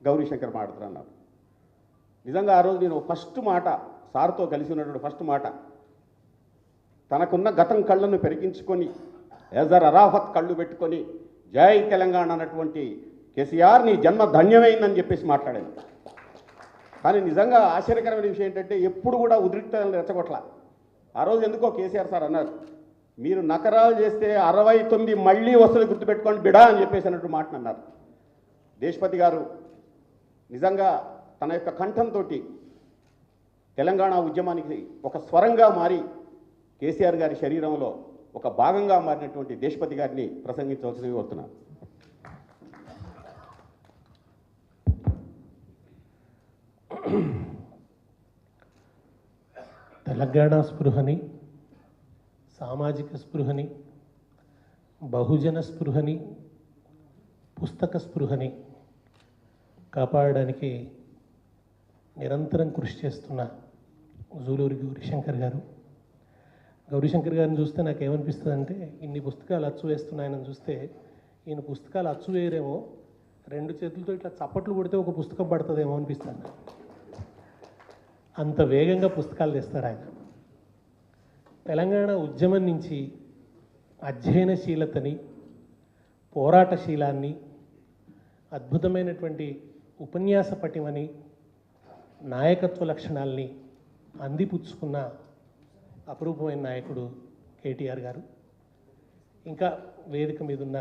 గౌరీశంకర్ మాట్లాడుతున్నారు. నిజంగా ఆ రోజు నేను ఫస్ట్ మాట సార్తో కలిసి ఉన్నటువంటి ఫస్ట్ మాట, తనకున్న గతం కళ్ళను పెరిగించుకొని ఎజర్ అరాఫత్ కళ్ళు పెట్టుకొని జై తెలంగాణ అన్నటువంటి కేసీఆర్ నీ జన్మ ధన్యమైందని చెప్పేసి మాట్లాడాను. కానీ నిజంగా ఆశ్చర్యకరమైన విషయం ఏంటంటే ఎప్పుడు కూడా ఉద్రిక్తతలు రెచ్చగొట్ల. ఆ రోజు ఎందుకో కేసీఆర్ సార్ అన్నారు, మీరు నకరాలు చేస్తే 69 మళ్ళీ వస్తుంది గుర్తుపెట్టుకోండి బిడా అని చెప్పేసి అన్నట్టు మాట అన్నారు. దేశపతి గారు నిజంగా తన యొక్క కంఠంతో తెలంగాణ ఉద్యమానికి ఒక స్వరంగా మారి కేసీఆర్ గారి శరీరంలో ఒక భాగంగా మారినటువంటి దేశపతి గారిని ప్రసంగించవలసింది కోరుతున్నాను. తెలంగాణ స్పృహని, సామాజిక స్పృహని, బహుజన స్పృహని, పుస్తక స్పృహని కాపాడడానికి నిరంతరం కృషి చేస్తున్న జూలూరి గౌరీశంకర్ గారు. గౌరీశంకర్ గారిని చూస్తే నాకు ఏమనిపిస్తుంది అంటే, ఇన్ని పుస్తకాలు అచ్చు వేస్తున్నాయని చూస్తే ఈయన పుస్తకాలు అచ్చు వేయరేమో, 2 చేతులతో ఇట్లా చప్పట్లు కొడితే ఒక పుస్తకం పడుతుందేమో అనిపిస్తుంది. అంత వేగంగా పుస్తకాలు తెస్తారు ఆయన. తెలంగాణ ఉద్యమం నుంచి అధ్యయనశీలతని, పోరాటశీలాన్ని, అద్భుతమైనటువంటి ఉపన్యాస పటిమని, నాయకత్వ లక్షణాల్ని అందిపుచ్చుకున్న అపురూపమైన నాయకుడు కేటీఆర్ గారు. ఇంకా వేదిక మీదున్న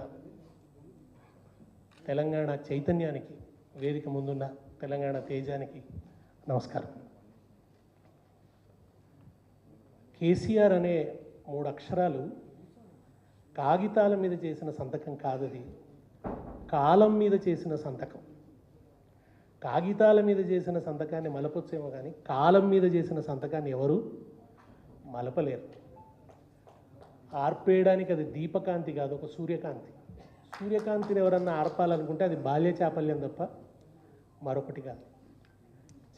తెలంగాణ చైతన్యానికి, వేదిక ముందున్న తెలంగాణ తేజానికి నమస్కారం. కేసీఆర్ అనే 3 అక్షరాలు కాగితాల మీద చేసిన సంతకం కాదది, కాలం మీద చేసిన సంతకం. కాగితాల మీద చేసిన సంతకాన్ని మలపొచ్చేమో కానీ కాలం మీద చేసిన సంతకాన్ని ఎవరు మలపలేరు. ఆర్పేయడానికి అది దీపకాంతి కాదు, ఒక సూర్యకాంతి. సూర్యకాంతిని ఎవరన్నా ఆర్పాలనుకుంటే అది బాల్య చాపల్యం తప్ప మరొకటి కాదు.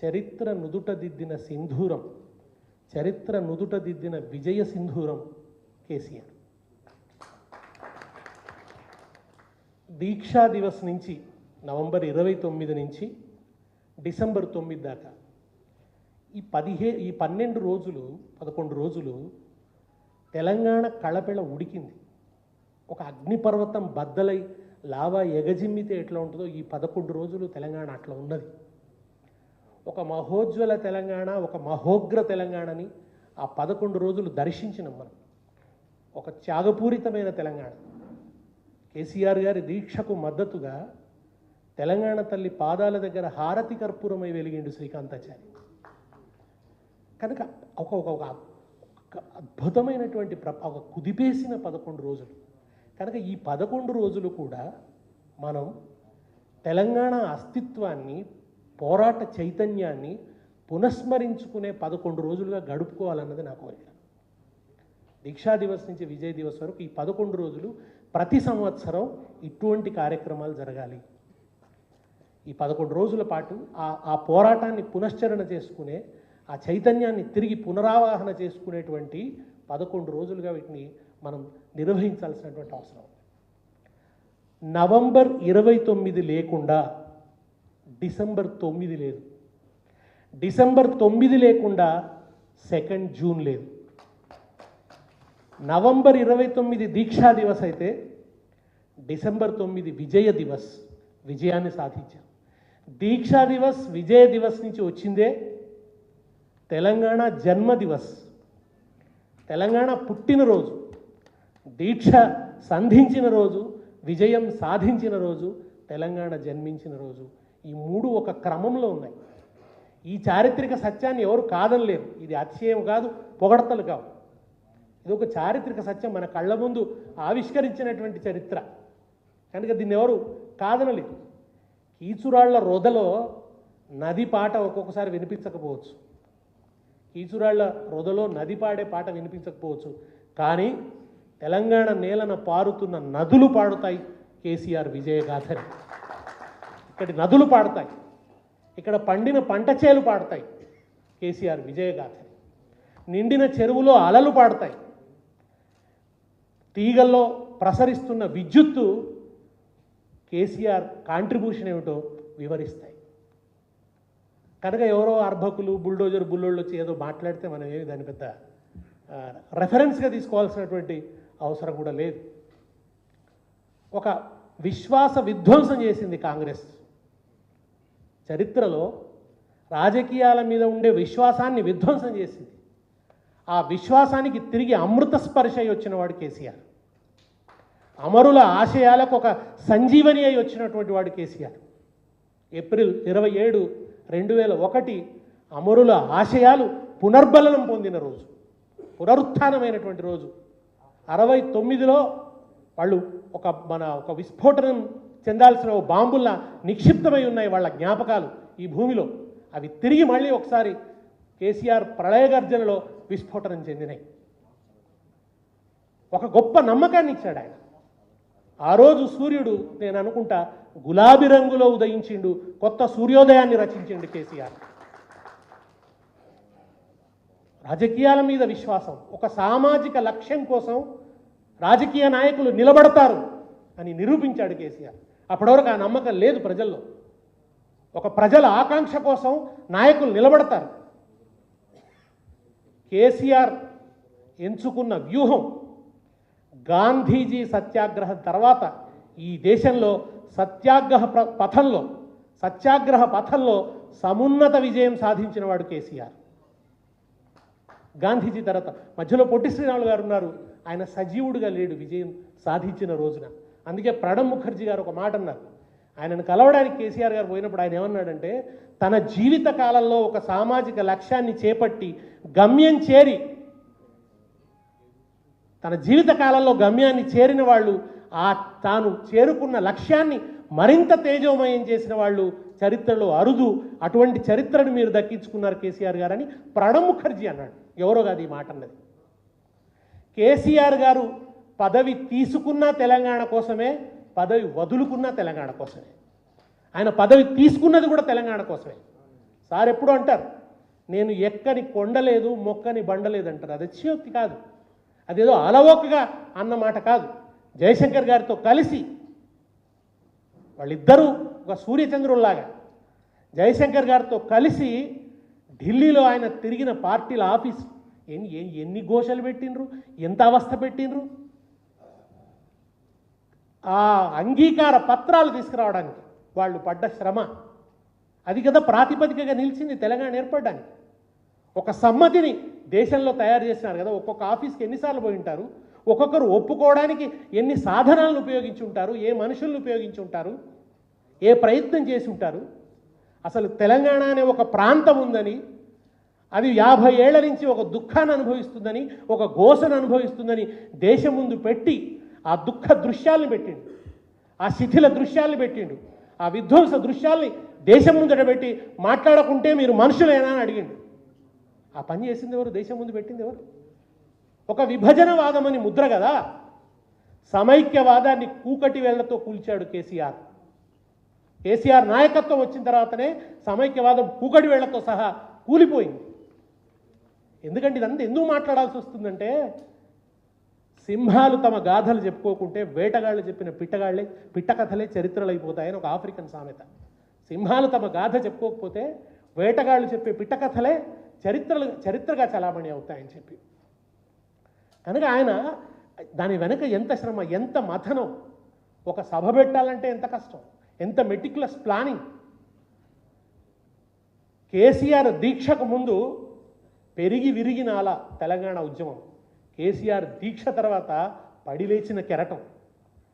చరిత్ర నుదుట దిద్దిన సింధూరం, చరిత్ర నుదుట దిద్దిన విజయ సింధూరం కేసీఆర్. దీక్షా దివస్ నుంచి నవంబర్ 29 నుంచి డిసెంబర్ 9 దాకా ఈ 12 రోజులు 11 రోజులు తెలంగాణ కళపెళ ఉడికింది. ఒక అగ్నిపర్వతం బద్దలై లావా ఎగజిమ్మితే ఎట్లా ఉంటుందో ఈ 11 రోజులు తెలంగాణ అట్లా ఉన్నది. ఒక మహోజ్వల తెలంగాణ, ఒక మహోగ్ర తెలంగాణని ఆ 11 రోజులు దర్శించినాం మనం. ఒక త్యాగపూరితమైన తెలంగాణ. కేసీఆర్ గారి దీక్షకు మద్దతుగా తెలంగాణ తల్లి పాదాల దగ్గర హారతి కర్పూరమై వెలిగిండు శ్రీకాంతాచారి. కనుక ఒక అద్భుతమైనటువంటి ఒక కుదిపేసిన 11 రోజులు. కనుక ఈ 11 రోజులు కూడా మనం తెలంగాణ అస్తిత్వాన్ని, పోరాట చైతన్యాన్ని పునఃస్మరించుకునే 11 రోజులుగా గడుపుకోవాలన్నది నా కోరిక. దీక్షా దివస్ నుంచి విజయ్ దివస్ వరకు ఈ 11 రోజులు ప్రతి సంవత్సరం ఇటువంటి కార్యక్రమాలు జరగాలి. ఈ 11 రోజుల పాటు ఆ పోరాటాన్ని పునశ్చరణ చేసుకునే, ఆ చైతన్యాన్ని తిరిగి పునరావాహన చేసుకునేటువంటి 11 రోజులుగా వీటిని మనం నిర్వహించాల్సినటువంటి అవసరం. నవంబర్ 29 లేకుండా డిసెంబర్ 9 లేదు, డిసెంబర్ 9 లేకుండా 2 జూన్ లేదు. నవంబర్ 29 దీక్షా దివస్ అయితే డిసెంబర్ 9 విజయ దివస్, విజయాన్ని సాధించాం. దీక్షా దివస్, విజయ దివస్ నుంచి వచ్చిందే తెలంగాణ జన్మ దివస్, తెలంగాణ పుట్టినరోజు. దీక్ష సంధించిన రోజు, విజయం సాధించిన రోజు, తెలంగాణ జన్మించిన రోజు. ఈ 3 ఒక క్రమంలో ఉన్నాయి. ఈ చారిత్రక సత్యాన్ని ఎవరు కాదనలేరు. ఇది అతిశయం కాదు, పొగడతలు కావు. ఇది ఒక చారిత్రక సత్యం, మన కళ్ళ ముందు ఆవిష్కరించినటువంటి చరిత్ర. కనుక దీన్ని ఎవరు కాదనలేరు. కీచురాళ్ల రొదలో నది పాట ఒక్కొక్కసారి వినిపించకపోవచ్చు, కీచురాళ్ల రొదలో నది పాడే పాట వినిపించకపోవచ్చు, కానీ తెలంగాణ నేలన పారుతున్న నదులు పాడుతాయి కేసీఆర్ విజయగాథని. ఇక్కడి నదులు పాడతాయి, ఇక్కడ పండిన పంట చేలు పాడతాయి కేసీఆర్ విజయగాథని. నిండిన చెరువులో అలలు పాడతాయి, తీగల్లో ప్రసరిస్తున్న విద్యుత్తు కేసీఆర్ కాంట్రిబ్యూషన్ ఏమిటో వివరిస్తాయి. కనుక ఎవరో అర్భకులు బుల్డోజర్ బుల్లోళ్ళు వచ్చి ఏదో మాట్లాడితే మనం ఏమి దాని పెద్ద రెఫరెన్స్గా తీసుకోవాల్సినటువంటి అవసరం కూడా లేదు. ఒక విశ్వాస విధ్వంసం చేసింది కాంగ్రెస్. చరిత్రలో రాజకీయాల మీద ఉండే విశ్వాసాన్ని విధ్వంసం చేసింది. ఆ విశ్వాసానికి తిరిగి అమృత స్పర్శ అయి వచ్చినవాడు కేసీఆర్. అమరుల ఆశయాలకు ఒక సంజీవని అయి వచ్చినటువంటి వాడు కేసీఆర్. ఏప్రిల్ 27, 2001 అమరుల ఆశయాలు పునర్బలనం పొందిన రోజు, పునరుత్థానమైనటువంటి రోజు. 69లో వాళ్ళు ఒక విస్ఫోటనం చెందాల్సిన బాంబుల్లా నిక్షిప్తమై ఉన్నాయి వాళ్ళ జ్ఞాపకాలు ఈ భూమిలో. అవి తిరిగి మళ్ళీ ఒకసారి కేసీఆర్ ప్రళయగర్జనలో విస్ఫోటనం చెందినాయి. ఒక గొప్ప నమ్మకాన్ని ఇచ్చాడు ఆయన. ఆ రోజు సూర్యుడు నేను అనుకుంటా గులాబీ రంగులో ఉదయించిండు, కొత్త సూర్యోదయాన్ని రచించిండు కేసీఆర్. రాజకీయాల మీద విశ్వాసం, ఒక సామాజిక లక్ష్యం కోసం రాజకీయ నాయకులు నిలబడతారు అని నిరూపించాడు కేసీఆర్. అప్పటివరకు ఆ నమ్మకం లేదు ప్రజల్లో. ఒక ప్రజల ఆకాంక్ష కోసం నాయకులు నిలబడతారు. కేసీఆర్ ఎంచుకున్న వ్యూహం గాంధీజీ సత్యాగ్రహం తర్వాత ఈ దేశంలో సత్యాగ్రహ పథంలో సమున్నత విజయం సాధించిన వాడు కేసీఆర్. గాంధీజీ తర్వాత మధ్యలో పొట్టి శ్రీరాములు గారు ఉన్నారు, ఆయన సజీవుడిగా లేడు విజయం సాధించిన రోజున. అందుకే ప్రణబ్ ముఖర్జీ గారు ఒక మాట అన్నారు, ఆయనను కలవడానికి కేసీఆర్ గారు పోయినప్పుడు ఆయన ఏమన్నాడంటే, తన జీవిత కాలంలో ఒక సామాజిక లక్ష్యాన్ని చేపట్టి గమ్యం చేరి, తన జీవిత కాలంలో గమ్యాన్ని చేరిన వాళ్ళు తాను చేరుకున్న లక్ష్యాన్ని మరింత తేజోమయం చేసిన వాళ్ళు చరిత్రలో అరుదు. అటువంటి చరిత్రను మీరు దక్కించుకున్నారు కేసీఆర్ గారని ప్రణబ్ ముఖర్జీ అన్నాడు. ఎవరో కాదు ఈ మాట అన్నది. కేసీఆర్ గారు పదవి తీసుకున్న తెలంగాణ కోసమే, పదవి వదులుకున్న తెలంగాణ కోసమే. ఆయన పదవి తీసుకున్నది కూడా తెలంగాణ కోసమే. సార్ ఎప్పుడు అంటారు, నేను ఎక్కని కొండలేదు మొక్కని బండలేదు అంటారు. అది అతిశయోక్తి కాదు, అదేదో అలవోకగా అన్నమాట కాదు. జయశంకర్ గారితో కలిసి వాళ్ళిద్దరూ ఒక సూర్యచంద్రుల్లాగా జయశంకర్ గారితో కలిసి ఢిల్లీలో ఆయన తిరిగిన పార్టీల ఆఫీస్ ఎన్ని ఘోషలు పెట్టిండ్రు, ఎంత అవస్థ పెట్టిండ్రు. ఆ అంగీకార పత్రాలు తీసుకురావడానికి వాళ్ళు పడ్డ శ్రమ, అది కదా ప్రాతిపదికగా నిలిచింది తెలంగాణ ఏర్పడడానికి. ఒక సమ్మతిని దేశంలో తయారు చేసినారు కదా. ఒక్కొక్క ఆఫీస్కి ఎన్నిసార్లు పోయి ఉంటారు, ఒక్కొక్కరు ఒప్పుకోవడానికి ఎన్ని సాధనాలను ఉపయోగించి ఉంటారు, ఏ మనుషులను ఉపయోగించి ఉంటారు, ఏ ప్రయత్నం చేసి ఉంటారు. అసలు తెలంగాణ అనే ఒక ప్రాంతం ఉందని, అది 50 ఏళ్ల నుంచి ఒక దుఃఖాన్ని అనుభవిస్తుందని, ఒక ఘోషను అనుభవిస్తుందని దేశం ముందు పెట్టి ఆ దుఃఖ దృశ్యాలను పెట్టిండు, ఆ శిథిల దృశ్యాలను పెట్టిండు, ఆ విధ్వంస దృశ్యాల్ని దేశం ముందట పెట్టి మాట్లాడకుంటే మీరు మనుషులేనా అని అడిగిండు. ఆ పని చేసింది ఎవరు? దేశం ముందు పెట్టింది ఎవరు? ఒక విభజనవాదం అని ముద్ర కదా. సమైక్యవాదాన్ని కూకటి వేళ్లతో కూల్చాడు కేసీఆర్. కేసీఆర్ నాయకత్వం వచ్చిన తర్వాతనే సమైక్యవాదం కూకటి వేళ్లతో సహా కూలిపోయింది. ఎందుకంటే ఇదంతా ఎందుకు మాట్లాడాల్సి వస్తుందంటే, సింహాలు తమ గాథలు చెప్పుకోకుంటే వేటగాళ్ళు చెప్పిన పిట్టకథలే చరిత్రలు అయిపోతాయని ఒక ఆఫ్రికన్ సామెత. సింహాలు తమ గాథ చెప్పుకోకపోతే వేటగాళ్ళు చెప్పే పిట్టకథలే చరిత్రగా చలామణి అవుతాయని చెప్పి. కనుక ఆయన దాని వెనక ఎంత శ్రమ, ఎంత మథనం. ఒక సభ పెట్టాలంటే ఎంత కష్టం, ఎంత మెటిక్యులస్ ప్లానింగ్. కేసీఆర్ దీక్షకు ముందు పెరిగి విరిగినాల తెలంగాణ ఉద్యమం, కేసీఆర్ దీక్ష తర్వాత పడిలేచిన కెరటం.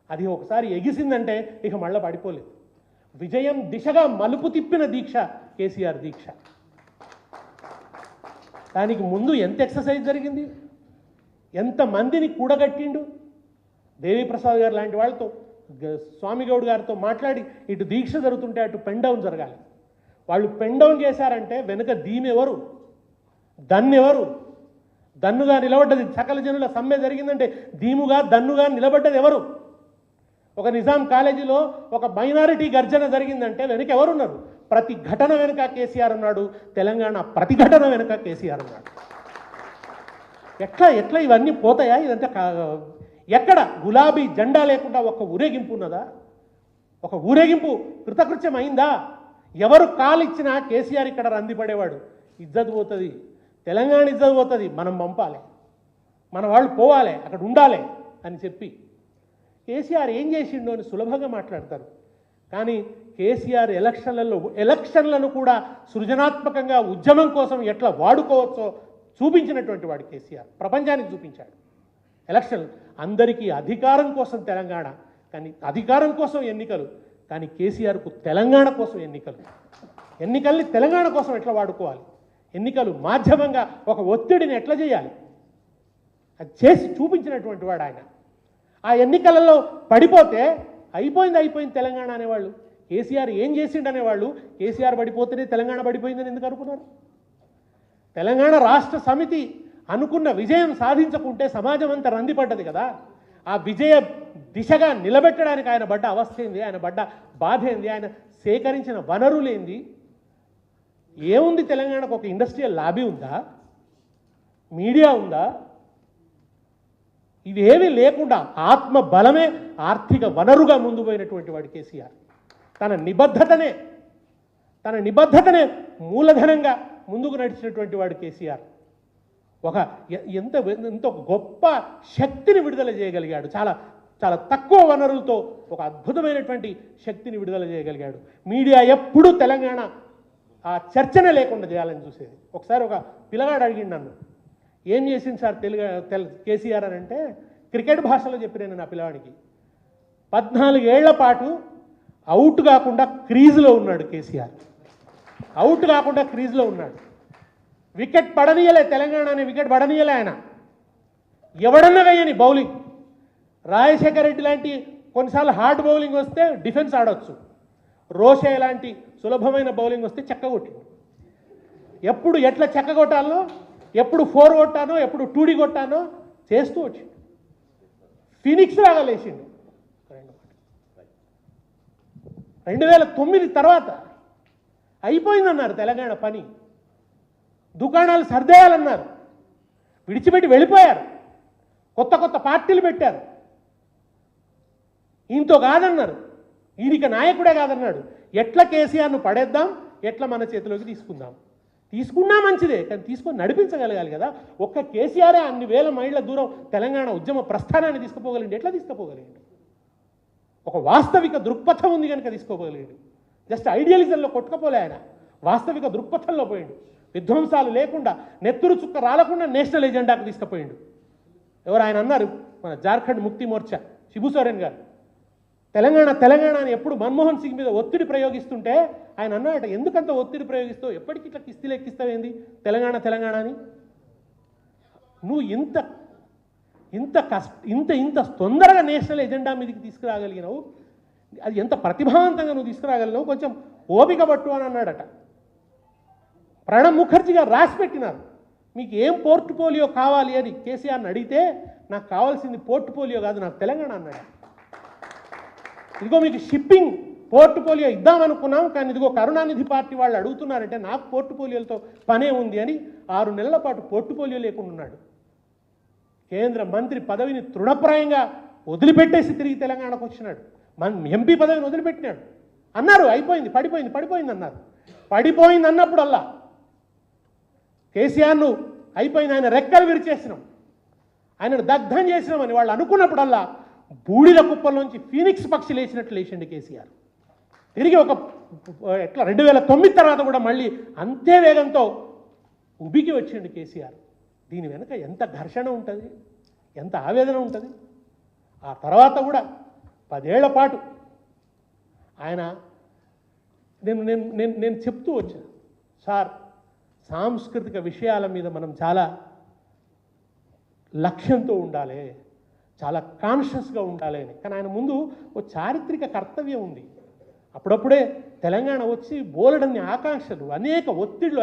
అది ఒకసారి ఎగిసిందంటే ఇక మళ్ళీ పడిపోలేదు. విజయం దిశగా మలుపు తిప్పిన దీక్ష కేసీఆర్ దీక్ష. దానికి ముందు ఎంత ఎక్సర్సైజ్ జరిగింది, ఎంతమందిని కూడగట్టిండు. దేవిప్రసాద్ గారు లాంటి వాళ్ళతో, స్వామిగౌడ్ గారితో మాట్లాడి ఇటు దీక్ష జరుగుతుంటే అటు పెన్ డౌన్ జరగాలి. వాళ్ళు పెన్ డౌన్ చేశారంటే వెనుక దీమెవరు, దన్నెవరు? దన్నుగా నిలబడ్డది సకల జనుల సమ్మె జరిగిందంటే దీముగా దన్నుగా నిలబడ్డది ఎవరు? ఒక నిజాం కాలేజీలో ఒక మైనారిటీ గర్జన జరిగిందంటే వెనుక ఎవరున్నారు? ప్రతి ఘటన వెనుక కేసీఆర్ ఉన్నాడు. తెలంగాణ ప్రతిఘటన వెనుక కేసీఆర్ ఉన్నాడు. ఎట్లా ఇవన్నీ పోతాయా? ఇదంతా ఎక్కడ గులాబీ జెండా లేకుండా ఒక ఊరేగింపు ఉన్నదా? ఒక ఊరేగింపు కృతకృత్యం అయిందా? ఎవరు కాలిచ్చినా కేసీఆర్ ఇక్కడ రందిపడేవాడు. ఇజ్జత్ పోతుంది, తెలంగాణ ఇజ్జత్ పోతుంది, మనం పంపాలి, మన వాళ్ళు పోవాలి, అక్కడ ఉండాలి అని చెప్పి కేసీఆర్ ఏం చేసిండో అని సులభంగా మాట్లాడతారు. కానీ కేసీఆర్ ఎలక్షన్లను కూడా సృజనాత్మకంగా ఉద్యమం కోసం ఎట్లా వాడుకోవచ్చో చూపించినటువంటి వాడు కేసీఆర్. ప్రపంచానికి చూపించాడు. ఎలక్షన్ అందరికీ అధికారం కోసం తెలంగాణ, కానీ అధికారం కోసం ఎన్నికలు, కానీ కేసీఆర్కు తెలంగాణ కోసం ఎన్నికలు. ఎన్నికల్ని తెలంగాణ కోసం ఎట్లా వాడుకోవాలి, ఎన్నికలు మాధ్యమంగా ఒక ఒత్తిడిని ఎట్లా చేయాలి, అది చేసి చూపించినటువంటి వాడు ఆయన. ఆ ఎన్నికలలో పడిపోతే అయిపోయింది తెలంగాణ అనేవాళ్ళు. కేసీఆర్ ఏం చేసిండు అనేవాళ్ళు. కేసీఆర్ పడిపోతేనే తెలంగాణ పడిపోయిందని ఎందుకు అనుకున్నారు? తెలంగాణ రాష్ట్ర సమితి అనుకున్న విజయం సాధించకుంటే సమాజం అంతా రందిపడ్డది కదా. ఆ విజయ దిశగా నిలబెట్టడానికి ఆయన పడ్డ అవస్థ ఏంది, ఆయన పడ్డ బాధ ఏంది, ఆయన సేకరించిన వనరులేంది, ఏముంది? తెలంగాణకు ఒక ఇండస్ట్రియల్ లాబీ ఉందా, మీడియా ఉందా? ఇవేమీ లేకుండా ఆత్మ బలమే ఆర్థిక వనరుగా ముందు పోయినటువంటి వాడు కేసీఆర్. తన నిబద్ధతనే మూలధనంగా ముందుకు నడిచినటువంటి వాడు కేసీఆర్. ఎంత గొప్ప శక్తిని విడుదల చేయగలిగాడు. చాలా చాలా తక్కువ వనరులతో ఒక అద్భుతమైనటువంటి శక్తిని విడుదల చేయగలిగాడు. మీడియా ఎప్పుడూ తెలంగాణ ఆ చర్చనే లేకుండా చేయాలని చూసేది. ఒకసారి ఒక పిల్లగాడు అడిగిండు నన్ను, ఏం చేసింది సార్ కేసీఆర్ అని అంటే, క్రికెట్ భాషలో చెప్పినాను నా పిల్లవాడికి. 14 ఏళ్ల పాటు అవుట్ కాకుండా క్రీజులో ఉన్నాడు కేసీఆర్. అవుట్ కాకుండా క్రీజులో ఉన్నాడు. వికెట్ పడనీయలే, తెలంగాణ అనే వికెట్ పడనీయలే ఆయన. ఎవడన్నా వేయని బౌలింగ్. రాజశేఖర రెడ్డి లాంటి కొన్నిసార్లు హార్డ్ బౌలింగ్ వస్తే డిఫెన్స్ ఆడవచ్చు. రోషే లాంటి సులభమైన బౌలింగ్ వస్తే చెక్కగొట్టిండు. ఎప్పుడు ఎట్లా చెక్కగొట్టాలో, ఎప్పుడు 4 కొట్టానో, ఎప్పుడు 2D కొట్టానో చేస్తూ వచ్చిండు. ఫినిక్స్ లాగా లేచిండు. 2009 తర్వాత అయిపోయిందన్నారు తెలంగాణ పని. దుకాణాలు సర్దేయాలన్నారు, విడిచిపెట్టి వెళ్ళిపోయారు. కొత్త పార్టీలు పెట్టారు. ఈయనతో కాదన్నారు, ఈయనకి నాయకుడే కాదన్నాడు. ఎట్లా కేసీఆర్ను పడేద్దాం, ఎట్లా మన చేతిలోకి తీసుకున్నా మంచిదే, కానీ తీసుకొని నడిపించగలగాలి కదా. ఒక్క కేసీఆరే అన్ని వేల మైళ్ళ దూరం తెలంగాణ ఉద్యమ ప్రస్థానాన్ని తీసుకుపోగలిండి. ఎట్లా తీసుకుపోగలిగిండు? ఒక వాస్తవిక దృక్పథం ఉంది కనుక తీసుకోగలిగాడు. జస్ట్ ఐడియలిజంలో కొట్టుకపోలే ఆయన, వాస్తవిక దృక్పథంలో పోయిండు. విధ్వంసాలు లేకుండా, నెత్తురు చుక్క రాలకుండా నేషనల్ ఎజెండాకు తీసుకుపోయిండు. ఎవరు ఆయన అన్నారు, మన జార్ఖండ్ ముక్తి మోర్చా శిబు సోరెన్ గారు, తెలంగాణ అని ఎప్పుడు మన్మోహన్ సింగ్ మీద ఒత్తిడి ప్రయోగిస్తుంటే ఆయన అన్నాడట, ఎందుకంత ఒత్తిడి ప్రయోగిస్తావు, ఎప్పటికీ ఇట్లా కిస్తీలు ఎక్కిస్తావేంది తెలంగాణ అని. నువ్వు ఇంత తొందరగా నేషనల్ ఎజెండా మీదకి తీసుకురాగలిగినావు, అది ఎంత ప్రతిభావంతంగా నువ్వు తీసుకురాగలిగినావు, కొంచెం ఓపిక పట్టు అని అన్నాడట. ప్రణబ్ ముఖర్జీ గారు రాసి పెట్టినారు, మీకు ఏం పోర్ట్ఫోలియో కావాలి అని కేసీఆర్ని అడిగితే, నాకు కావాల్సింది పోర్ట్ఫోలియో కాదు, నాకు తెలంగాణ అన్నాడు. ఇదిగో మీకు షిప్పింగ్ పోర్ట్ఫోలియో ఇద్దామనుకున్నాం, కానీ ఇదిగో కరుణానిధి పార్టీ వాళ్ళు అడుగుతున్నారంటే నాకు పోర్ట్ఫోలియోలతో పనే ఉంది అని 6 నెలల పాటు పోర్ట్ఫోలియో లేకుండా ఉన్నాడు. కేంద్ర మంత్రి పదవిని తృణప్రాయంగా వదిలిపెట్టేసి తిరిగి తెలంగాణకు వచ్చినాడు. ఎంపీ పదవిని వదిలిపెట్టినాడు. అన్నారు అయిపోయింది, పడిపోయింది అన్నారు. పడిపోయింది అన్నప్పుడల్లా కేసీఆర్ను అయిపోయింది, ఆయన రెక్కలు విరిచేసినాం, ఆయనను దగ్ధం చేసినామని వాళ్ళు అనుకున్నప్పుడల్లా బూడిద కుప్పల్లోంచి ఫీనిక్స్ పక్షి లేచినట్లు లేచిండు కేసీఆర్. తిరిగి ఎట్లా 2009 తర్వాత కూడా మళ్ళీ అంతే వేగంతో ఉబికి వచ్చిండు కేసీఆర్. దీని వెనుక ఎంత ఘర్షణ ఉంటుంది, ఎంత ఆవేదన ఉంటుంది. ఆ తర్వాత కూడా 10 ఏళ్ల పాటు ఆయన నేను చెప్తూ వచ్చాను, సార్ సాంస్కృతిక విషయాల మీద మనం చాలా లక్ష్యంతో ఉండాలి, చాలా కాన్షియస్గా ఉండాలి అని. కానీ ఆయన ముందు ఓ చారిత్రక కర్తవ్యం ఉంది. అప్పుడప్పుడే తెలంగాణ వచ్చి బోలెడన్ని ఆకాంక్షలు, అనేక ఒత్తిళ్లు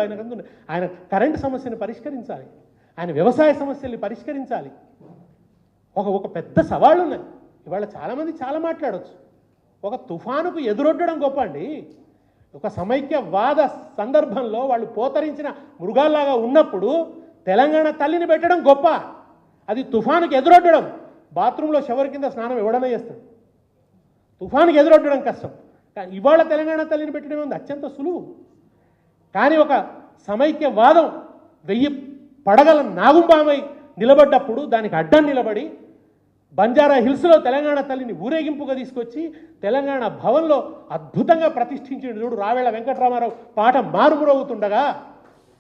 ఆయన కరెంటు సమస్యను పరిష్కరించాలి, ఆయన వ్యవసాయ సమస్యల్ని పరిష్కరించాలి. ఒక పెద్ద సవాళ్ళు ఉన్నాయి. ఇవాళ చాలామంది చాలా మాట్లాడవచ్చు. ఒక తుఫానుకు ఎదురొడ్డడం గొప్ప అండి. ఒక సమైక్యవాద సందర్భంలో వాళ్ళు పోతరించిన మృగాల్లాగా ఉన్నప్పుడు తెలంగాణ తల్లిని పెట్టడం గొప్ప. అది తుఫానుకి ఎదురొడ్డడం, బాత్రూంలో షవర్ కింద స్నానం ఎవడన్నా చేస్తాడు. తుఫానుకి ఎదురొడ్డడం కష్టం. ఇవాళ తెలంగాణ తల్లిని పెట్టడం ఉంది అత్యంత సులువు. కానీ ఒక సమైక్యవాదం 1000 పడగల నాగుంబామై నిలబడ్డప్పుడు దానికి అడ్డం నిలబడి బంజారా హిల్స్లో తెలంగాణ తల్లిని ఊరేగింపుగా తీసుకొచ్చి తెలంగాణ భవన్లో అద్భుతంగా ప్రతిష్ఠించిన చూడు రావేళ వెంకటరామారావు పాట మారుమురవుతుండగా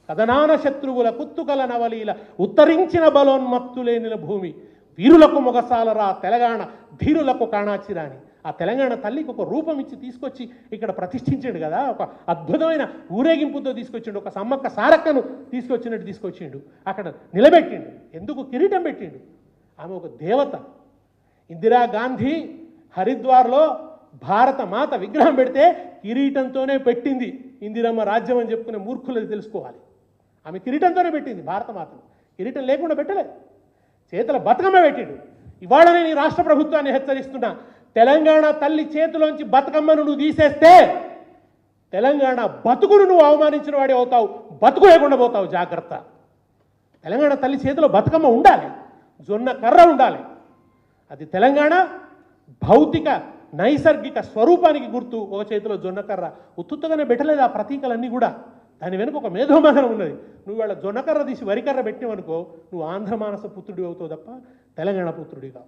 కథనాన శత్రువుల కుత్తుకల నవలీల ఉత్తరించిన బలోన్మత్తులేనిల భూమి వీరులకు మొగసాలరా తెలంగాణ ధీరులకు కాణాచిరాని ఆ తెలంగాణ తల్లికి ఒక రూపం ఇచ్చి తీసుకొచ్చి ఇక్కడ ప్రతిష్ఠించాడు కదా. ఒక అద్భుతమైన ఊరేగింపుతో తీసుకొచ్చిండు. ఒక సమ్మక్క సారక్కను తీసుకొచ్చినట్టు తీసుకొచ్చిండు. అక్కడ నిలబెట్టిండు. ఎందుకు కిరీటం పెట్టిండు? ఆమె ఒక దేవత. ఇందిరాగాంధీ హరిద్వార్లో భారత మాత విగ్రహం పెడితే కిరీటంతోనే పెట్టింది. ఇందిరమ్మ రాజ్యం అని చెప్పుకునే మూర్ఖులది తెలుసుకోవాలి. ఆమె కిరీటంతోనే పెట్టింది భారత మాతను. కిరీటం లేకుండా పెట్టలేదు. చేతుల బతుకమ్మ పెట్టిండు. ఇవాళ నేను ఈ రాష్ట్ర ప్రభుత్వాన్ని హెచ్చరిస్తున్నా, తెలంగాణ తల్లి చేతిలోంచి బతుకమ్మను నువ్వు తీసేస్తే తెలంగాణ బతుకును నువ్వు అవమానించిన వాడి అవుతావు, బతుకు లేకుండా పోతావు. జాగ్రత్త. తెలంగాణ తల్లి చేతిలో బతుకమ్మ ఉండాలి, జొన్న కర్ర ఉండాలి. అది తెలంగాణ భౌతిక నైసర్గిక స్వరూపానికి గుర్తు. ఒక చేతిలో జొన్నకర్ర ఉత్తుత్తగానే పెట్టలేదు. ఆ ప్రతీకలన్నీ కూడా దాని వెనుక ఒక మేధోమథనం ఉన్నది. నువ్వు వాళ్ళ జొన్నకర్ర తీసి వరికర్ర పెట్టివనుకో నువ్వు ఆంధ్రమానస పుత్రుడి అవుతావు తప్ప తెలంగాణ పుత్రుడిగా.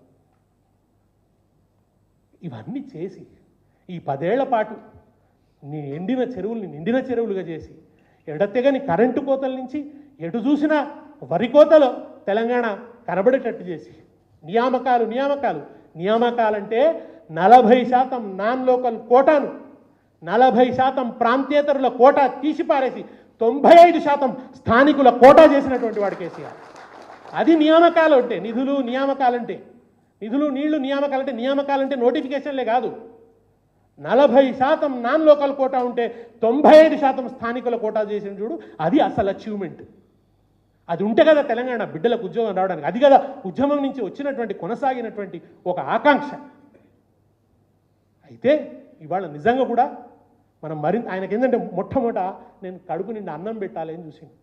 ఇవన్నీ చేసి ఈ 10 ఏళ్ల పాటు నీ ఎండిన చెరువుల్ని నిండిన చెరువులుగా చేసి ఎడతెగని కరెంటు కోతల నుంచి ఎటు చూసినా వరి కోతలో తెలంగాణ కనబడేటట్టు చేసి నియామకాలంటే 40% నాన్ లోకల్ కోటాను 40% ప్రాంతేతరుల కోటా తీసిపారేసి 95% స్థానికుల కోటా చేసినటువంటి వాడు కేసీఆర్. అది నియామకాలు అంటే నిధులు నీళ్లు నియామకాలంటే నోటిఫికేషన్లే కాదు. 40% నాన్ లోకల్ కోటా ఉంటే 95% స్థానికుల కోటా చేసిన చూడు, అది అసలు అచీవ్మెంట్. అది ఉంటే కదా తెలంగాణ బిడ్డలకు ఉద్యోగం రావడానికి. అది కదా ఉద్యమం నుంచి వచ్చినటువంటి కొనసాగినటువంటి ఒక ఆకాంక్ష. అయితే ఇవాళ నిజంగా కూడా మనం మరింత ఆయనకి ఏంటంటే మొట్టమొదట నేను కడుపు నిండి అన్నం పెట్టాలి అని చూసింది.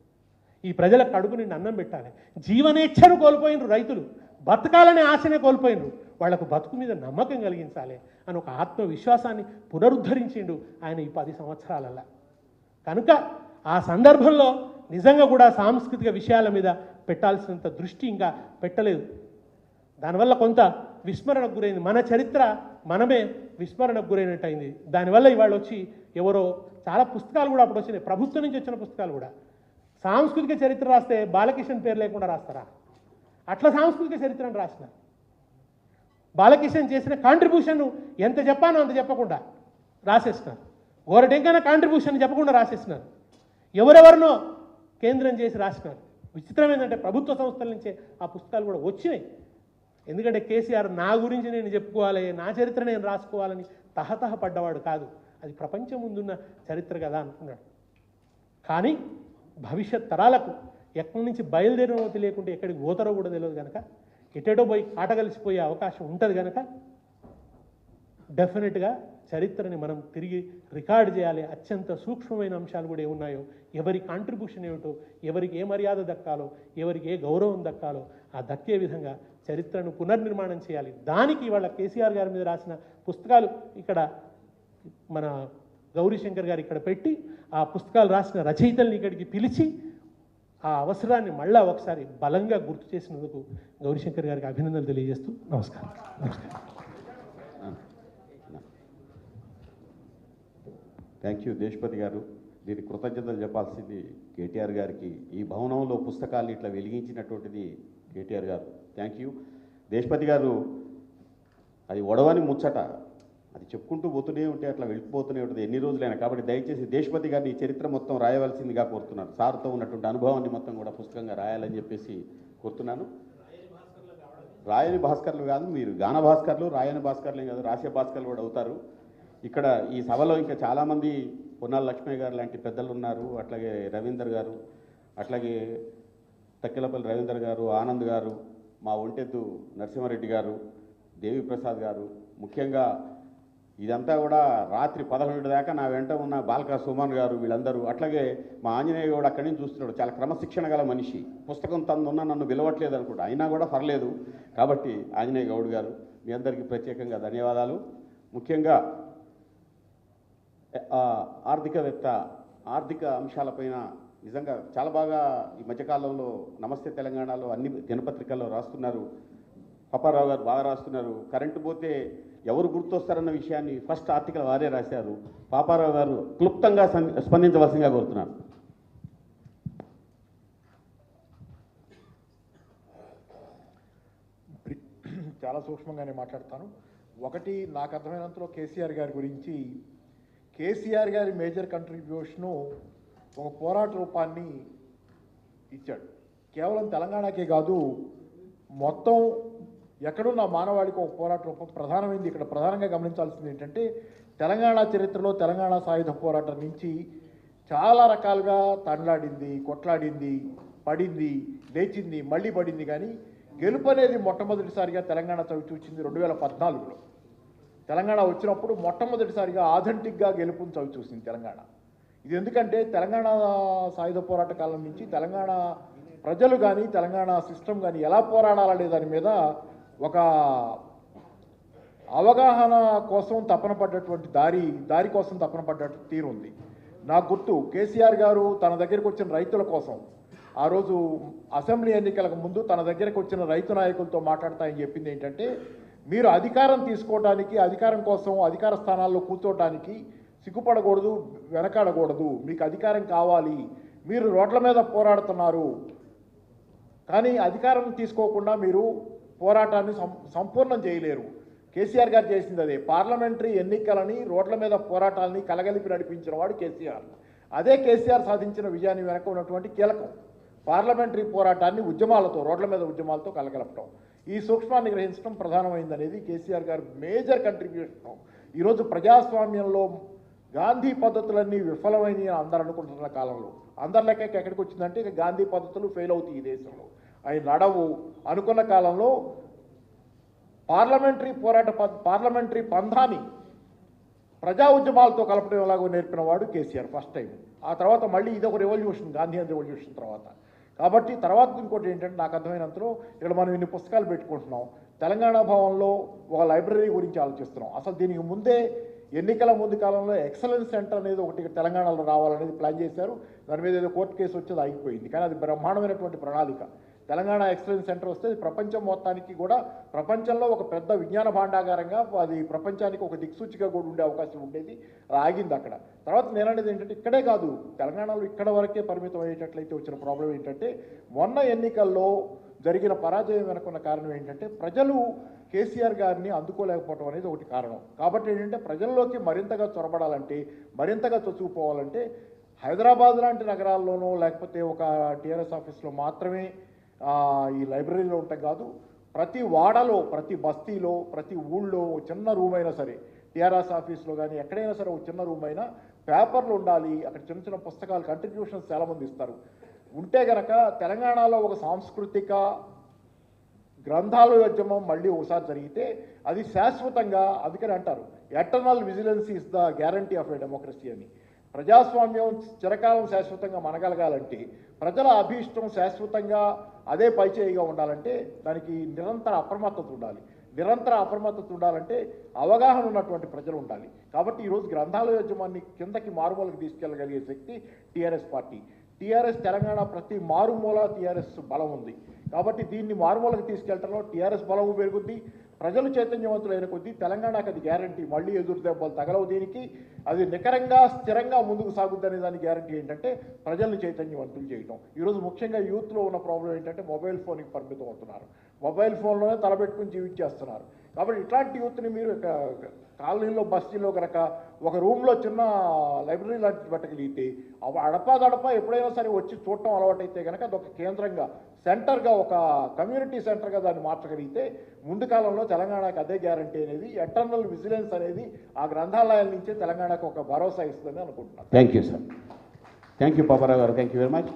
ఈ ప్రజలకు కడుపు నిండి అన్నం పెట్టాలి. జీవనేచ్ఛను కోల్పోయినరు రైతులు, బతకాలనే ఆశనే కోల్పోయినరు. వాళ్లకు బతుకు మీద నమ్మకం కలిగించాలి అని ఒక ఆత్మవిశ్వాసాన్ని పునరుద్ధరించిండు ఆయన ఈ 10 సంవత్సరాలల్లా. కనుక ఆ సందర్భంలో నిజంగా కూడా సాంస్కృతిక విషయాల మీద పెట్టాల్సినంత దృష్టి ఇంకా పెట్టలేదు. దానివల్ల కొంత విస్మరణకు గురైంది. మన చరిత్ర మనమే విస్మరణకు గురైనట్టు అయింది. దానివల్ల ఇవాళ వచ్చి ఎవరో చాలా పుస్తకాలు కూడా అప్పుడు వచ్చినాయి, ప్రభుత్వం నుంచి వచ్చిన పుస్తకాలు కూడా. సాంస్కృతిక చరిత్ర రాస్తే బాలకిషన్ పేరు లేకుండా రాస్తారా? అట్లా సాంస్కృతిక చరిత్రను రాసినారు. బాలకిషన్ చేసిన కాంట్రిబ్యూషన్ ఎంత చెప్పానో అంత చెప్పకుండా రాసేస్తున్నారు. గోరటెంకైనా కాంట్రిబ్యూషన్ చెప్పకుండా రాసేస్తున్నారు. ఎవరెవరినో కేంద్రం చేసి రాసినారు. విచిత్రం ఏంటంటే ప్రభుత్వ సంస్థల నుంచే ఆ పుస్తకాలు కూడా వచ్చినాయి. ఎందుకంటే కేసీఆర్ నా గురించి నేను చెప్పుకోవాలి, నా చరిత్ర నేను రాసుకోవాలని తహతహ పడ్డవాడు కాదు. అది ప్రపంచం ముందున్న చరిత్ర కదా అనుకున్నాడు. కానీ భవిష్యత్ తరాలకు ఎక్కడి నుంచి బయలుదేరినో తెలియకుంటే ఎక్కడికి పోతారో కూడా తెలియదు కనుక ఎటేటో పోయి కాటగలిసిపోయే అవకాశం ఉంటుంది కనుక డెఫినెట్గా చరిత్రని మనం తిరిగి రికార్డు చేయాలి. అత్యంత సూక్ష్మమైన అంశాలు కూడా ఏమున్నాయో, ఎవరి కాంట్రిబ్యూషన్ ఏమిటో, ఎవరికి ఏ మర్యాద దక్కాలో, ఎవరికి ఏ గౌరవం దక్కాలో ఆ దక్కే విధంగా చరిత్రను పునర్నిర్మాణం చేయాలి. దానికి ఇవాళ కేసీఆర్ గారి మీద రాసిన పుస్తకాలు ఇక్కడ మన గౌరీశంకర్ గారు ఇక్కడ పెట్టి ఆ పుస్తకాలు రాసిన రచయితల్ని ఇక్కడికి పిలిచి ఆ అవసరాన్ని మళ్ళా ఒకసారి బలంగా గుర్తు చేసినందుకు గౌరీశంకర్ గారికి అభినందనలు తెలియజేస్తూ నమస్కారం. థ్యాంక్ యూ దేశపతి గారు. దీనికి కృతజ్ఞతలు చెప్పాల్సింది కేటీఆర్ గారికి. ఈ భవనంలో పుస్తకాలు ఇట్లా వెలిగించినటువంటిది కేటీఆర్ గారు. థ్యాంక్ యూ దేశపతి గారు. అది ఒడవని ముచ్చట, అది చెప్పుకుంటూ పోతూనే ఉంటే అట్లా వెళ్ళిపోతూనే ఉంటుంది ఎన్ని రోజులైనా. కాబట్టి దయచేసి దేశపతి గారిని ఈ చరిత్ర మొత్తం రాయవలసిందిగా కోరుతున్నాను. సార్తో ఉన్నటువంటి అనుభవాన్ని మొత్తం కూడా పుస్తకంగా రాయాలని చెప్పేసి కోరుతున్నాను. రాయని భాస్కర్లు కాదు, మీరు గాన భాస్కర్లు, రాయని భాస్కర్లే కాదు, రాసే భాస్కర్లు కూడా అవుతారు. ఇక్కడ ఈ సభలో ఇంకా చాలామంది పొన్నాల లక్ష్మయ్య గారు లాంటి పెద్దలు ఉన్నారు. అట్లాగే రవీందర్ గారు, అట్లాగే తక్కెలపల్లి రవీందర్ గారు, ఆనంద్ గారు, మా ఒంటెద్దు నరసింహారెడ్డి గారు, దేవిప్రసాద్ గారు. ముఖ్యంగా ఇదంతా కూడా రాత్రి 11 దాకా నా వెంట ఉన్న బాల్కా సుమన్ గారు, వీళ్ళందరూ. అట్లాగే మా ఆంజనేయ గౌడ్ అక్కడి నుంచి చూస్తున్నాడు. చాలా క్రమశిక్షణ గల మనిషి. పుస్తకం తనున్న నన్ను పిలవట్లేదు అనుకుంటా, అయినా కూడా పర్లేదు. కాబట్టి ఆంజనేయ గౌడ్ గారు మీ అందరికీ ప్రత్యేకంగా ధన్యవాదాలు. ముఖ్యంగా ఆర్థికవేత్త ఆర్థిక అంశాలపైన నిజంగా చాలా బాగా ఈ మధ్యకాలంలో నమస్తే తెలంగాణలో అన్ని దినపత్రికల్లో రాస్తున్నారు. పాపారావు గారు బాగా రాస్తున్నారు. కరెంటు పోతే ఎవరు గుర్తొస్తారన్న విషయాన్ని ఫస్ట్ ఆర్టికల్ వారే రాశారు. పాపారావు గారు క్లుప్తంగా స్పందించవలసిందిగా కోరుతున్నాను. చాలా సూక్ష్మంగానే మాట్లాడతాను. ఒకటి, నాకు అర్థమైనంతలో కేసీఆర్ గారి గురించి, కేసీఆర్ గారి మేజర్ కంట్రిబ్యూషను ఒక పోరాట రూపాన్ని ఇచ్చాడు. కేవలం తెలంగాణకే కాదు, మొత్తం ఎక్కడున్న మానవాళికి ఒక పోరాట రూపం ప్రధానమైంది. ఇక్కడ ప్రధానంగా గమనించాల్సింది ఏంటంటే, తెలంగాణ చరిత్రలో తెలంగాణ సాయుధ పోరాటం నుంచి చాలా రకాలుగా తండ్లాడింది, కొట్లాడింది, పడింది, లేచింది, మళ్ళీ పడింది. కానీ గెలుపు అనేది మొట్టమొదటిసారిగా తెలంగాణ చవి చూచింది 2014లో. తెలంగాణ వచ్చినప్పుడు మొట్టమొదటిసారిగా ఆథెంటిక్గా గెలుపుని చవి చూసింది తెలంగాణ. ఇది ఎందుకంటే తెలంగాణ సాయుధ పోరాట కాలం నుంచి తెలంగాణ ప్రజలు కానీ తెలంగాణ సిస్టమ్ కానీ ఎలా పోరాడాలనే దాని మీద ఒక అవగాహన కోసం తపన పడ్డటువంటి దారి కోసం తపన పడ్డట్టు తీరుంది. నాకు గుర్తు, కేసీఆర్ గారు తన దగ్గరికి వచ్చిన రైతుల కోసం ఆ రోజు అసెంబ్లీ ఎన్నికలకు ముందు తన దగ్గరకు వచ్చిన రైతు నాయకులతో మాట్లాడతాయని చెప్పింది ఏంటంటే, మీరు అధికారం తీసుకోవడానికి, అధికారం కోసం అధికార స్థానాల్లో కూర్చోవడానికి సిగ్గుపడకూడదు, వెనకాడకూడదు. మీకు అధికారం కావాలి, మీరు రోడ్ల మీద పోరాడుతున్నారు, కానీ అధికారం తీసుకోకుండా మీరు పోరాటాన్ని సంపూర్ణం చేయలేరు. కేసీఆర్ గారు చేసింది అదే. పార్లమెంటరీ ఎన్నికలని, రోడ్ల మీద పోరాటాలని కలగలిపి నడిపించిన వాడు కేసీఆర్. అదే కేసీఆర్ సాధించిన విజయాన్ని వెనక ఉన్నటువంటి కీలకం. పార్లమెంటరీ పోరాటాన్ని ఉద్యమాలతో, రోడ్ల మీద ఉద్యమాలతో కలగలపటం, ఈ సూక్ష్మాన్ని గ్రహించడం ప్రధానమైందనేది కేసీఆర్ గారు మేజర్ కంట్రిబ్యూషన్. ఈరోజు ప్రజాస్వామ్యంలో గాంధీ పద్ధతులన్నీ విఫలమైనవి అందరు అనుకుంటున్న కాలంలో, అందరి లెక్క ఎక్కడికి వచ్చిందంటే ఇక గాంధీ పద్ధతులు ఫెయిల్ అవుతాయి ఈ దేశంలో, అవి నడవు అనుకున్న కాలంలో పార్లమెంటరీ పంధాన్ని ప్రజా ఉద్యమాలతో కలపడం ఎలాగో నేర్పిన వాడు కేసీఆర్ ఫస్ట్ టైం. ఆ తర్వాత మళ్ళీ ఇదొక రెవల్యూషన్, గాంధీయన్ రెవల్యూషన్ తర్వాత. కాబట్టి తర్వాత ఇంకోటి ఏంటంటే, నాకు అర్థమైనంతలో ఇక్కడ మనం ఇన్ని పుస్తకాలు పెట్టుకుంటున్నాం, తెలంగాణ భవన్లో ఒక లైబ్రరీ గురించి ఆలోచిస్తున్నాం. అసలు దీనికి ముందే ఎన్నికల ముందు కాలంలో ఎక్సలెన్స్ సెంటర్ అనేది ఒకటి తెలంగాణలో రావాలనేది ప్లాన్ చేశారు. దాని మీద ఏదో కోర్టు కేసు వచ్చేది ఆగిపోయింది. కానీ అది బ్రహ్మాండమైనటువంటి ప్రణాళిక. తెలంగాణ ఎక్సలెన్స్ సెంటర్ వస్తే ప్రపంచం మొత్తానికి కూడా, ప్రపంచంలో ఒక పెద్ద విజ్ఞాన భాండాగారంగా అది ప్రపంచానికి ఒక దిక్సూచిగా కూడా ఉండే అవకాశం ఉండేది. అది ఆగింది అక్కడ. తర్వాత నేను అనేది ఏంటంటే, ఇక్కడే కాదు తెలంగాణలో ఇక్కడ వరకే పరిమితం అయ్యేటట్లయితే వచ్చిన ప్రాబ్లం ఏంటంటే, మొన్న ఎన్నికల్లో జరిగిన పరాజయం వెనుకున్న కారణం ఏంటంటే, ప్రజలు కేసీఆర్ గారిని అందుకోలేకపోవడం అనేది ఒకటి కారణం. కాబట్టి ఏంటంటే, ప్రజల్లోకి మరింతగా చొరబడాలంటే, మరింతగా చొచ్చుకుపోవాలంటే హైదరాబాద్ లాంటి నగరాల్లోనో లేకపోతే ఒక టీఆర్ఎస్ ఆఫీస్లో మాత్రమే ఈ లైబ్రరీలో ఉంటాయి కాదు, ప్రతి వాడలో, ప్రతి బస్తీలో, ప్రతి ఊళ్ళో చిన్న రూమ్ అయినా సరే, టీఆర్ఎస్ ఆఫీస్లో కానీ ఎక్కడైనా సరే ఒక చిన్న రూమ్ అయినా పేపర్లు ఉండాలి. అక్కడ చిన్న చిన్న పుస్తకాలు, కంట్రిబ్యూషన్స్ చాలామంది ఇస్తారు. ఉంటే గనక తెలంగాణలో ఒక సాంస్కృతిక గ్రంథాలయోద్యమం మళ్ళీ ఒకసారి జరిగితే అది శాశ్వతంగా, అందుకని అంటారు eternal vigilance is the guarantee of a democracy అని. ప్రజాస్వామ్యం చిరకాలం శాశ్వతంగా మనగలగాలంటే, ప్రజల అభీష్టం శాశ్వతంగా అదే పైచేయిగా ఉండాలంటే దానికి నిరంతర అప్రమత్తత ఉండాలి. నిరంతర అప్రమత్తత ఉండాలంటే అవగాహన ఉన్నటువంటి ప్రజలు ఉండాలి. కాబట్టి ఈరోజు గ్రంథాలయోద్యమాన్ని కిందకి మారుమూలకు తీసుకెళ్ళగలిగే శక్తి టీఆర్ఎస్ పార్టీ. టీఆర్ఎస్ తెలంగాణ ప్రతి మారుమూల టీఆర్ఎస్ బలం ఉంది. కాబట్టి దీన్ని మారుమూలకు తీసుకెళ్లడంలో టీఆర్ఎస్ బలము పెరుగుద్ది. ప్రజలు చైతన్యవంతులైన కొద్దీ తెలంగాణకు అది గ్యారంటీ. మళ్ళీ ఎదురు దెబ్బలు తగలవు దీనికి. అది నికరంగా, స్థిరంగా ముందుకు సాగుద్దనే దాని గ్యారంటీ ఏంటంటే ప్రజల్ని చైతన్యవంతులు చేయటం. ఈరోజు ముఖ్యంగా యూత్లో ఉన్న ప్రాబ్లం ఏంటంటే మొబైల్ ఫోన్కి పరిమితం అవుతున్నారు. మొబైల్ ఫోన్లోనే తలపెట్టుకుని జీవించేస్తున్నారు. కాబట్టి ఇట్లాంటి యూత్ని మీరు కాలనీలో, బస్తీలో కనుక ఒక రూమ్లో చిన్న లైబ్రరీ లాంటి పెట్టగలిగితే, అడపాదడప ఎప్పుడైనా సరే వచ్చి చూడటం అలవాటైతే కనుక అదొక కేంద్రంగా, సెంటర్గా, ఒక కమ్యూనిటీ సెంటర్గా దాన్ని మార్చగలిగితే ముందు కాలంలో తెలంగాణకు అదే గ్యారంటీ అనేది, ఎటర్నల్ విజిలెన్స్ అనేది ఆ గ్రంథాలయాల నుంచే తెలంగాణకు ఒక భరోసా ఇస్తుందని అనుకుంటున్నాను. Thank you sir. Thank you Paparao గారు. Thank you very much.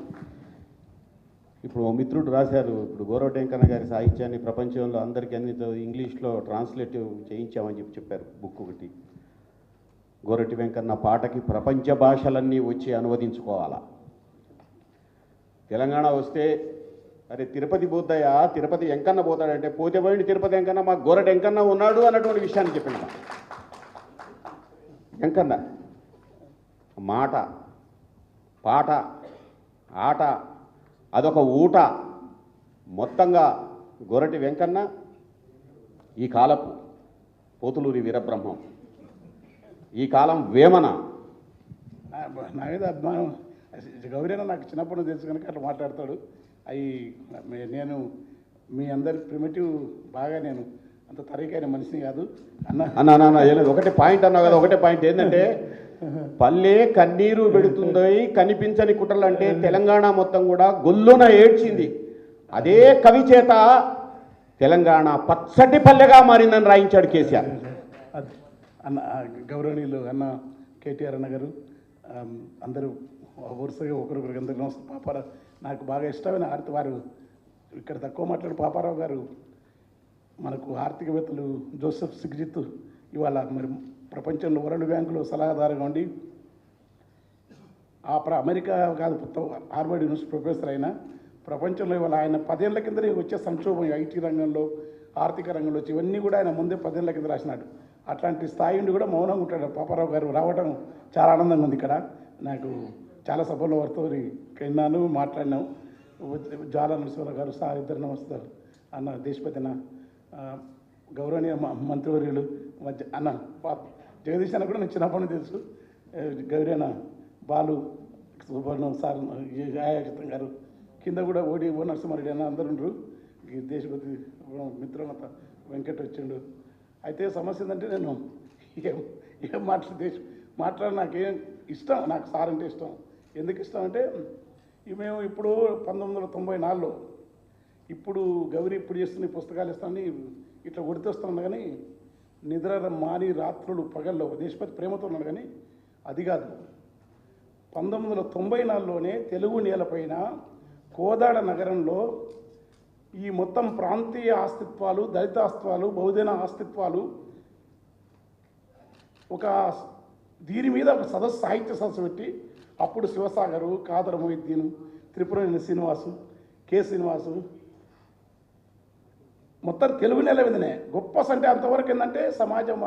ఇప్పుడు మిత్రుడు రాశారు, ఇప్పుడు గోరవటి వెంకన్న గారి సాహిత్యాన్ని ప్రపంచంలో అందరికీ అన్ని ఇంగ్లీష్లో ట్రాన్స్లేటివ్ చేయించామని చెప్పారు. బుక్ ఒకటి, గోరటి వెంకన్న పాటకి ప్రపంచ భాషలన్నీ వచ్చి అనువదించుకోవాలా. తెలంగాణ వస్తే అరే తిరుపతి పోతాయా, తిరుపతి వెంకన్న పోతాడంటే, పోతే పోయింది తిరుపతి వెంకన్న, మాకు గోరటి వెంకన్న ఉన్నాడు అన్నటువంటి విషయాన్ని చెప్పిన వెంకన్న. మాట, పాట, ఆట, అదొక ఊట. మొత్తంగా గొరటి వెంకన్న ఈ కాలపు పోతులూరి వీరబ్రహ్మం, ఈ కాలం వేమన. నా మీద అభిమానం గౌరీన నాకు చిన్నప్పటి నుంచి తెలుసు కనుక అట్లా మాట్లాడతాడు. అవి నేను మీ అందరి ప్రిమిటివ్ బాగా నేను అంత తరీకైన మనిషిని కాదు అన్న ఏలేదు. ఒకటే పాయింట్ అన్నావు కదా, ఒకటే పాయింట్ ఏంటంటే పల్లె కన్నీరు పెడుతుందో కనిపించని కుట్రలు అంటే తెలంగాణ మొత్తం కూడా గొల్లున ఏడ్చింది. అదే కవి చేత తెలంగాణ పచ్చటి పల్లెగా మారిందని రాయించాడు కేసీఆర్. అన్న గౌరవనీయులు అన్న కేటీఆర్ అన్న గారు అందరూ వరుసగా ఒకరికొకరికి అందరికీ నమస్కారం. పాపారావు నాకు బాగా ఇష్టమైన ఆర్తి వారు ఇక్కడ తక్కువ మాట్లాడు. పాపారావు గారు మనకు ఆర్థికవేత్తలు జోసెఫ్ సిగ్జిత్ ఇవాళ మరి ప్రపంచంలో వరల్డ్ బ్యాంకులో సలహాదారుగా ఉండి అమెరికా కాదు హార్వర్డ్ యూనివర్సిటీ ప్రొఫెసర్ అయినా ప్రపంచంలో ఇవాళ ఆయన 10 ఏళ్ల కింద వచ్చే సంక్షోభం ఐటీ రంగంలో ఆర్థిక రంగంలో వచ్చి ఇవన్నీ కూడా ఆయన ముందే 10 ఏళ్ల కింద రాసినాడు. అట్లాంటి స్థాయి నుండి కూడా మౌనంగా ఉంటాడు. పాపారావు గారు రావడం చాలా ఆనందంగా ఉంది. ఇక్కడ నాకు చాలా సభలో వారితో విన్నాను, మాట్లాడినాము. జాల నరసింహరావు గారు సార్ ఇద్దరు నమస్తారు అన్న, దేశపతిన గౌరవనీయ మంత్రివర్యులు అన్న జగదీష్ అన్న కూడా నేను చిన్నప్పటి తెలుసు. గౌరీన బాలు సుబ్రహ్మణ్యం సార్ ఆయాచితం గారు కింద కూడా ఓ నరసింహారెడ్డి అన్న అందరు ఉండరు. దేశపతి మిత్రమత వెంకట్ వచ్చిండు. అయితే సమస్య ఏంటంటే నేను ఏం మాట్లాడి నాకేం ఇష్టం, నాకు సార్ అంటే ఇష్టం. ఎందుకు ఇష్టం అంటే మేము ఇప్పుడు 1994లో ఇప్పుడు గౌరీ ఇప్పుడు చేస్తున్న పుస్తకాలు ఇస్తామని ఇట్లా కొడితే వస్తున్నాను కానీ నిద్ర మాని రాత్రులు పగల్లో దేశపతి ప్రేమతో ఉన్నాడు. కానీ అది కాదు, 1994లోనే తెలుగు నేలపైన కోదాడ నగరంలో ఈ మొత్తం ప్రాంతీయ ఆస్తిత్వాలు, దళిత ఆస్తిత్వాలు, బహుజన ఆస్తిత్వాలు ఒక దీని మీద ఒక సదస్సు, సాహిత్య సదస్సు పెట్టి అప్పుడు శివసాగరు, కాదర మొహిద్దీను, త్రిపురనేని శ్రీనివాసు, కె శ్రీనివాసు మొత్తం తెలుగు నేల మీదనే గొప్ప అంటే అంతవరకు ఏంటంటే సమాజం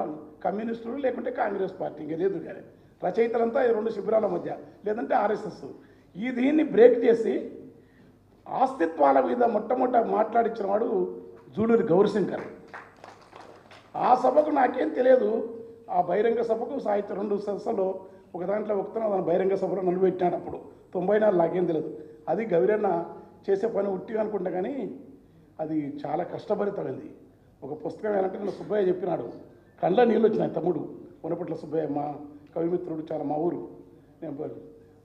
కమ్యూనిస్టులు లేకుంటే కాంగ్రెస్ పార్టీ ఇంకా లేదు. కానీ రచయితలంతా ఈ 2 శిబిరాల మధ్య లేదంటే ఆర్ఎస్ఎస్. ఈ దీన్ని బ్రేక్ చేసి ఆస్తిత్వాల మీద మొట్టమొదట మాట్లాడించిన వాడు జూలూరి గౌరీశంకర్. ఆ సభకు నాకేం తెలియదు. ఆ బహిరంగ సభకు సాహిత్య 2 సదస్సులో ఒక దాంట్లో దాని బహిరంగ సభలో నిలబెట్టినాడు. అప్పుడు 94 నాకేం తెలియదు. అది గౌరన్న చేసే పని ఉట్టి అనుకుంటా కానీ అది చాలా కష్టభరితమైంది. ఒక పుస్తకం ఏంటంటే నేను సుబ్బయ్య చెప్పినాడు, కళ్ళ నీళ్ళు వచ్చినాయి. తమ్ముడు వనపట్ల సుబ్బయ్య మా కవిమిత్రుడు, చాలా మా ఊరు. నేను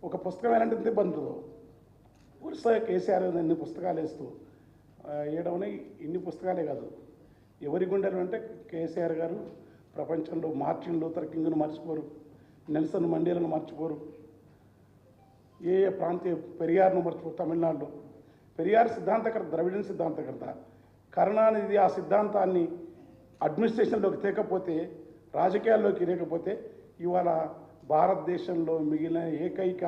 ఒక పుస్తకం ఏంటంటే ఎంత ఇబ్బంది వరుసగా కేసీఆర్ ఎన్ని పుస్తకాలు వేస్తూ వేయడం. ఇన్ని పుస్తకాలే కాదు, ఎవరి గుండెలు అంటే కేసీఆర్ గారు ప్రపంచంలో మార్టిన్ లూథర్ కింగ్ను మర్చిపోరు, నెల్సన్ మండేలను మర్చిపోరు, ఏ ప్రాంతీయ పెరియార్ను మర్చిపోరు. తమిళనాడులో పెరియార్ సిద్ధాంతకర్త, ద్రవిడన్ సిద్ధాంతకర్త. కరుణానిధి ఆ సిద్ధాంతాన్ని అడ్మినిస్ట్రేషన్లోకి తేకపోతే, రాజకీయాల్లోకి లేకపోతే ఇవాళ భారతదేశంలో మిగిలిన ఏకైక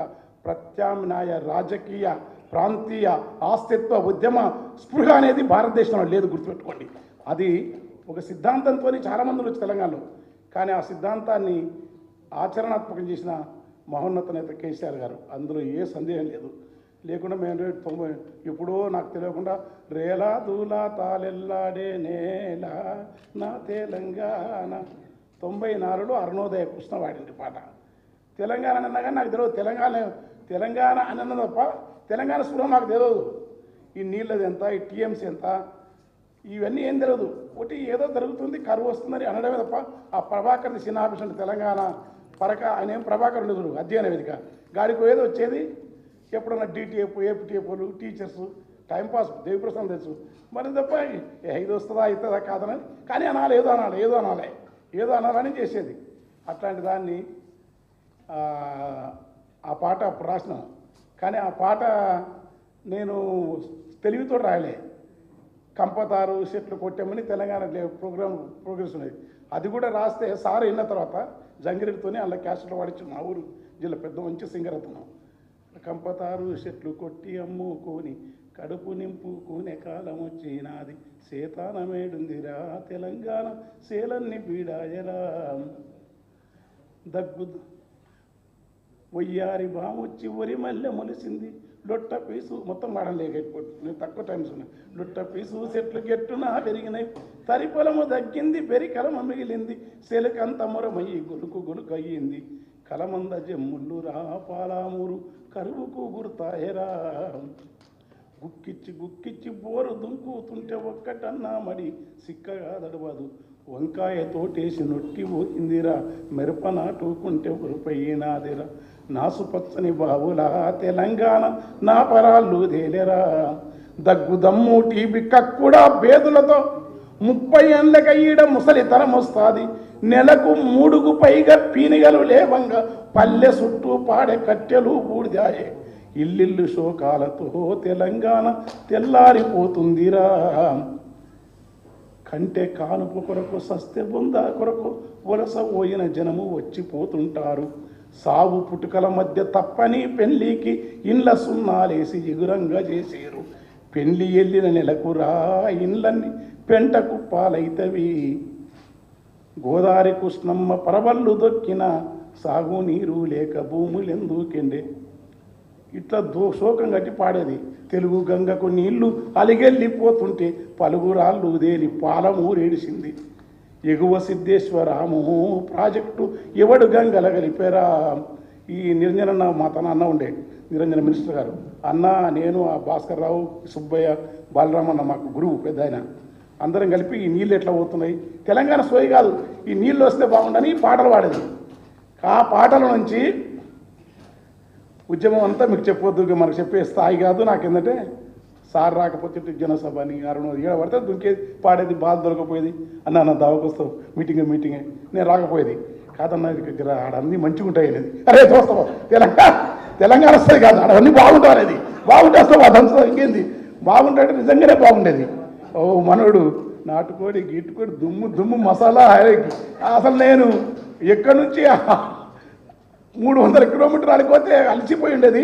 ప్రత్యామ్నాయ రాజకీయ ప్రాంతీయ ఆస్తిత్వ ఉద్యమ స్పృహ అనేది భారతదేశంలో లేదు, గుర్తుపెట్టుకోండి. అది ఒక సిద్ధాంతంతో చాలామంది వచ్చి తెలంగాణలో, కానీ ఆ సిద్ధాంతాన్ని ఆచరణాత్మకం చేసిన మహోన్నత నేత కేసీఆర్ గారు, అందులో ఏ సందేహం లేదు. లేకుండా మేము 90 ఎప్పుడో నాకు తెలియకుండా రేలా దూలా తాలెల్లాడే నేల నా తెలంగాణ 94లో అరుణోదయ కృష్ణ వాడింది పాట. తెలంగాణ అన్నా కానీ నాకు తెలియదు. తెలంగాణ అని అన్న తప్ప తెలంగాణ స్పృహ నాకు తెలియదు. ఈ నీళ్ళది ఎంత, ఈ టీఎంసీ ఎంత, ఇవన్నీ ఏం తెలియదు. ఒకటి ఏదో జరుగుతుంది, కరువు వస్తుందని అనడమే తప్ప ఆ ప్రభాకర్ని సినాభిషణ తెలంగాణ ఆయన ఏం ప్రభాకర్ ఉండదు అధ్యయన వేదిక గాడికి ఏదో వచ్చేది. ఎప్పుడన్నా డిటిఎఫ్, ఏపీటీఎఫ్లు, టీచర్స్ టైంపాస్ దేవిప్రసాద్ తెలుసు. మరి తప్ప ఇది వస్తుందా అవుతుందా కాదని, కానీ అనాలి, ఏదో అనాలని చేసేది. అట్లాంటి దాన్ని ఆ పాట అప్పుడు రాసిన. కానీ ఆ పాట నేను తెలివితో రాయలే. కంపతారు చెట్లు కొట్టామని తెలంగాణ ప్రోగ్రెస్ ఉన్నది. అది కూడా రాస్తే సార్ అయిన తర్వాత జంగిరెడ్డితోనే అలా క్యాస్ట్లో వాడించి మా ఊరు జిల్లా పెద్ద మంచి సింగర్ అతను. కంపతారు చెట్లు కొట్టి అమ్ముకొని కడుపు నింపుకునే కాలం వచ్చినాది, సేతానమేడుందిరా తెలంగాణ సేలన్ని పీడాయరా, ఒయ్యారి బామొచ్చి ఒరి మల్లె మొలిసింది లొట్ట పీసు మొత్తం వాడలేకపోతే నేను తక్కువ టైమ్స్ ఉన్నా లొట్ట పీసు చెట్లు గెట్టున పెరిగినాయి తరిపొలము దగ్గింది పెరికలమ మిగిలింది సెలకంత మొరమయ్యి గొలుకు గొలుకు అయ్యింది కలమంద జమ్ముళ్ళు రా పాలామూరు కరువుకు గుర్తాయరా గుక్కిచ్చి బోరు దుంకుతుంటే ఒక్కటన్నా మడి సిక్కగా దడవదు వంకాయ తోటేసి నొట్టి పోయిందిరా మిరప నాటుకుంటే ఉరిపోయినాదిరా నాసుపచ్చని బావులా తెలంగాణ నా పరాళ్ళు తేలేరా దగ్గు దమ్ము టీబీ కక్కుడా బేదులతో 30 ఏళ్ళక ఈడ ముసలితనం వస్తుంది నెలకు 3కు పైగా పీనిగలు లేవంగా పల్లె చుట్టూ పాడే కట్టెలు బూడిదాయే ఇల్లిల్లు శోకాలతో తెలంగాణ తెల్లారిపోతుందిరా కంటే కానుపు కొరకు సస్తే బొంద కొరకు వలస పోయిన జనము వచ్చిపోతుంటారు సాగు పుట్టుకల మధ్య తప్పని పెళ్ళికి ఇండ్ల సున్నాలేసి ఎగురంగా చేసేరు పెళ్ళి వెళ్ళిన నెలకు రా ఇండ్లన్నీ పెంట కుప్పాలైతవి గోదావరి కృష్ణమ్మ పరవళ్ళు దొక్కిన సాగు నీరు లేక భూములెందుకెండే ఇట్లా శోకం కట్టి పాడేది తెలుగు గంగకు నీళ్లు అలిగెళ్ళిపోతుంటే పలుగురాళ్ళు దేని పాలమూరేడిసింది ఎగువ సిద్ధేశ్వరాము ప్రాజెక్టు ఎవడు గంగల కలిపారా ఈ నిరంజన మా తన అన్న ఉండే నిరంజన మినిస్టర్ గారు అన్న నేను ఆ భాస్కర్ రావు సుబ్బయ్య బాలరామన్న మాకు గురువు పెద్ద ఆయన అందరం కలిపి ఈ నీళ్ళు ఎట్లా పోతున్నాయి తెలంగాణ సోయి కాదు ఈ నీళ్ళు వస్తే బాగుండని పాటలు పాడేది ఆ పాటల నుంచి ఉద్యమం అంతా మీకు చెప్పొద్దు మనకు చెప్పే స్థాయి కాదు నాకేందంటే సార్ రాకపోతే జనసభ అని ఏడ పడితే దుంకేది పాడేది బాధ దొరకపోయేది అన్న దావకు వస్తావు మీటింగే నేను రాకపోయేది కాదన్నా ఆడన్నీ మంచిగా ఉంటాయి అనేది అరే చూస్తావు తెలంగాణ వస్తుంది కాదు ఆడన్నీ బాగుంటావు అనేది బాగుంటే వస్తావు అదంతా ఇంకేంది బాగుంటే నిజంగానే బాగుండేది ఓ మనోడు నాటుకోడి గిట్టుకోడి దుమ్ము మసాలా అసలు నేను ఎక్కడి నుంచి 300 కిలోమీటర్లు ఆడిపోతే అలసిపోయి ఉండేది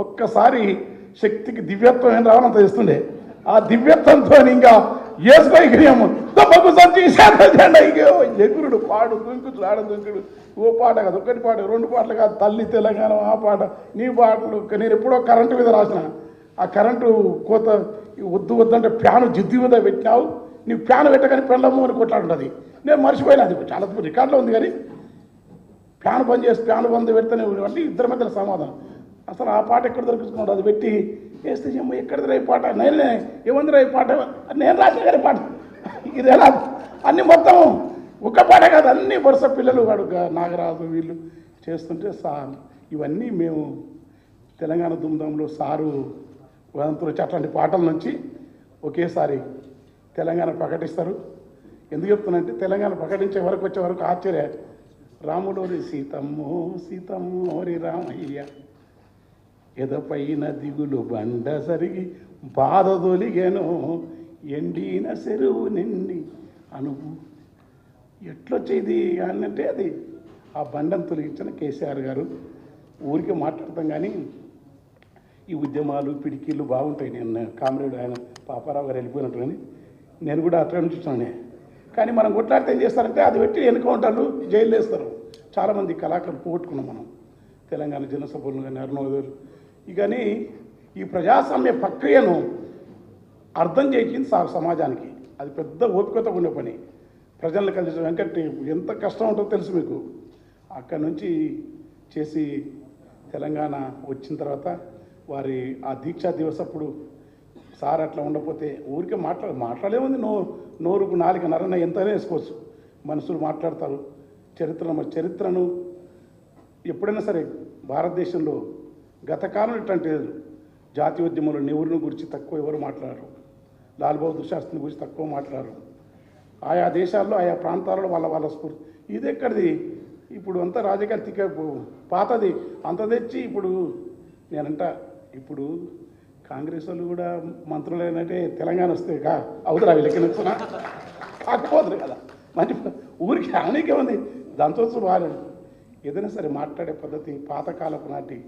ఒక్కసారి శక్తికి దివ్యత్వం ఏం రావాలంత ఇస్తుండే ఆ దివ్యత్వంతో ఇంకా వేసుకోగలిగాము ఎగురుడు పాడు దుంకుడు ఆడ దుంకుడు ఓ పాట కాదు ఒకటి పాట 2 పాటలు కాదు తల్లి తెలంగాణ ఆ పాట నీ పాటలు నేను ఎప్పుడో కరెంటు మీద రాసిన ఆ కరెంటు కోత వద్దంటే ఫ్యాను జిద్దు మీద పెట్టినావు నీవు ఫ్యాన్ పెట్టగానే పెళ్ళము అని కొట్లాడుతుంది నేను మర్చిపోయినా అది చాలా రికార్డులో ఉంది కానీ ఫ్యాన్ బంద్ పెడితేనే అంటే ఇద్దరి మధ్యలో సమాధానం అసలు ఆ పాట ఎక్కడ దొరుకుతున్నాడు అది పెట్టి వేస్తే చెమ్మ ఎక్కడిది రా పాట నేనే ఏముంది రా పాట నేను రాసిన గారి పాట ఇదేనా అన్ని మొత్తం ఒక్క పాట కాదు అన్ని వరుస పిల్లలు వాడు నాగరాజు వీళ్ళు చేస్తుంటే ఇవన్నీ మేము తెలంగాణ దుమ్దంలో సారు వదంతులు వచ్చి అట్లాంటి పాటల నుంచి ఒకేసారి తెలంగాణ ప్రకటిస్తారు ఎందుకు చెప్తున్నానంటే తెలంగాణ ప్రకటించే వరకు వచ్చే వరకు ఆశ్చర్య రాములోరి సీతమ్మోరి రామయ్య ఎదపైన దిగులు బండ సరిగి బాధ తొలిగేను ఎండిన చెరువు నిండి అనుభూ ఎట్లొచ్చేది అనంటే అది ఆ బండను తొలగించిన కేసీఆర్ గారు ఊరికే మాట్లాడతాం కానీ ఈ ఉద్యమాలు పిడికిళ్ళు బాగుంటాయి నేను కామ్రేడ్ ఆయన పాపారావు గారు వెళ్ళిపోయినట్టు కానీ నేను కూడా అట్లా నుంచి చూసానే కానీ మనం కొట్లాడితే ఏం చేస్తారంటే అది పెట్టి ఎన్కౌంటర్లు జైలు వేస్తారు చాలామంది కళాకారులు పోగొట్టుకున్నాం మనం తెలంగాణ జనసభలు కానీ అరుణోదయులు కానీ ఈ ప్రజాస్వామ్య ప్రక్రియను అర్థం చేసింది సమాజానికి అది పెద్ద ఓపికతో ఉండే పని ప్రజలను కలిసి వెంకట్ ఎంత కష్టం ఉంటుందో తెలుసు మీకు అక్కడి నుంచి చేసి తెలంగాణ వచ్చిన తర్వాత వారి ఆ దీక్షా దివస్ అప్పుడు సార్ అట్లా ఉండకపోతే ఊరికే మాట్లాడేముంది నోరుకు 4 నరన ఎంతనే వేసుకోవచ్చు మనుషులు మాట్లాడతారు చరిత్రను ఎప్పుడైనా సరే భారతదేశంలో గత కాలం ఇట్లాంటి జాతీయోద్యమంలో నెహ్రూను గురించి తక్కువ ఎవరు మాట్లాడరు లాల్ బహదూర్ శాస్త్రిని గురించి తక్కువ మాట్లాడరు ఆయా దేశాల్లో ఆయా ప్రాంతాలలో వాళ్ళ స్ఫూర్తి ఇది ఎక్కడిది ఇప్పుడు అంతా రాజకీయాలు పాతది అంత తెచ్చి ఇప్పుడు నేనంట ఇప్పుడు కాంగ్రెస్ వాళ్ళు కూడా మంత్రులు ఏంటంటే తెలంగాణ వస్తే అవుతురా వీళ్ళకి నచ్చునా కాకపోతుంది కదా మంచి ఊరికి అనేకే ఉంది దాంతో వాళ్ళు ఏదైనా సరే మాట్లాడే పద్ధతి పాతకాలపు నాటి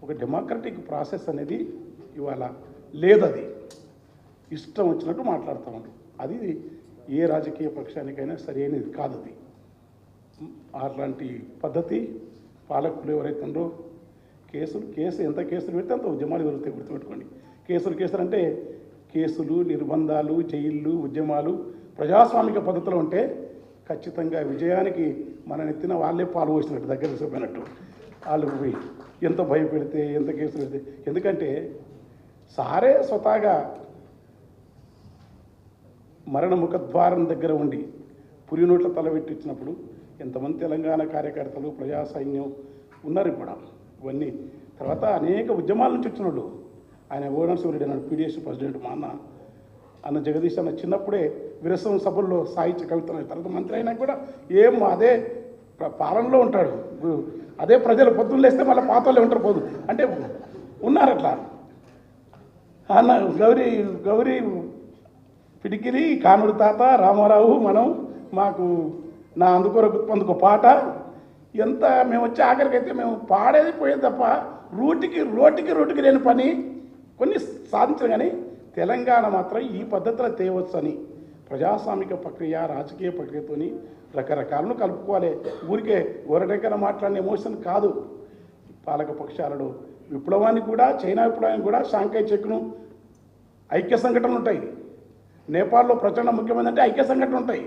ఒక డెమోక్రటిక్ ప్రాసెస్ అనేది ఇవాళ లేదు అది ఇష్టం వచ్చినట్టు మాట్లాడుతూ ఉంటారు అది ఏ రాజకీయ పక్షానికైనా సరైనది కాదు అది అట్లాంటి పద్ధతి పాలకులు ఎవరైతే ఉన్నారో కేసు ఎంత కేసులు పెడితే అంత ఉద్యమాలు జరుగుతాయి, గుర్తుపెట్టుకోండి. కేసులు అంటే కేసులు, నిర్బంధాలు, జైళ్ళు, ఉద్యమాలు ప్రజాస్వామిక పద్ధతిలో ఉంటే ఖచ్చితంగా విజయానికి మన నెత్తిన వాళ్ళే పాలు పోసినట్టు, దగ్గర చూపినట్టు. వాళ్ళు పోయి ఎంత భయపెడితే, ఎంత కేసులు పెడితే, ఎందుకంటే సారే స్వతహాగా మరణ ముఖద్వారం దగ్గర ఉండి పురి నోట్ల తలబెట్టించినప్పుడు ఎంతమంది తెలంగాణ కార్యకర్తలు, ప్రజా సైన్యం ఉన్నారు ఇప్పుడు. ఇవన్నీ తర్వాత అనేక ఉద్యమాల నుంచి వచ్చిన వాళ్ళు. ఆయన ఓనర్సూరెడ్డి అన్నాడు, పీడిఎస్ ప్రెసిడెంట్. మా అన్న జగదీష్ అన్న చిన్నప్పుడే విరసం సభల్లో సాహిత్య కవితలు, తర్వాత మంత్రి అయినా కూడా ఏం అదే పాలనలో ఉంటాడు, అదే ప్రజలు పొద్దున్న లేస్తే మళ్ళీ పాతలే ఉంటారు పోదు అంటే ఉన్నారు అట్లా. అన్న గౌరీ పిడికిలి, కానుడు తాత, రామారావు, మనం మాకు నా అందుకొరకు పాట ఎంత మేము వచ్చే ఆఖరికైతే మేము పాడేది పోయేది తప్ప రోటికి లేని పని కొన్ని సాధించరు. కానీ తెలంగాణ మాత్రం ఈ పద్ధతిలో తేవచ్చు అని ప్రజాస్వామిక ప్రక్రియ, రాజకీయ ప్రక్రియతోని రకరకాలను కలుపుకోవాలి. ఊరికే ఓరటెక్కన మాట్లాడిన ఎమోషన్ కాదు. పాలక పక్షాలలో విప్లవానికి కూడా, చైనా విప్లవానికి కూడా షాంఘై చెక్ను ఐక్య సంఘటనలు ఉంటాయి. నేపాల్లో ప్రచండ ముఖ్యమైనదంటే ఐక్య సంఘటనలు ఉంటాయి.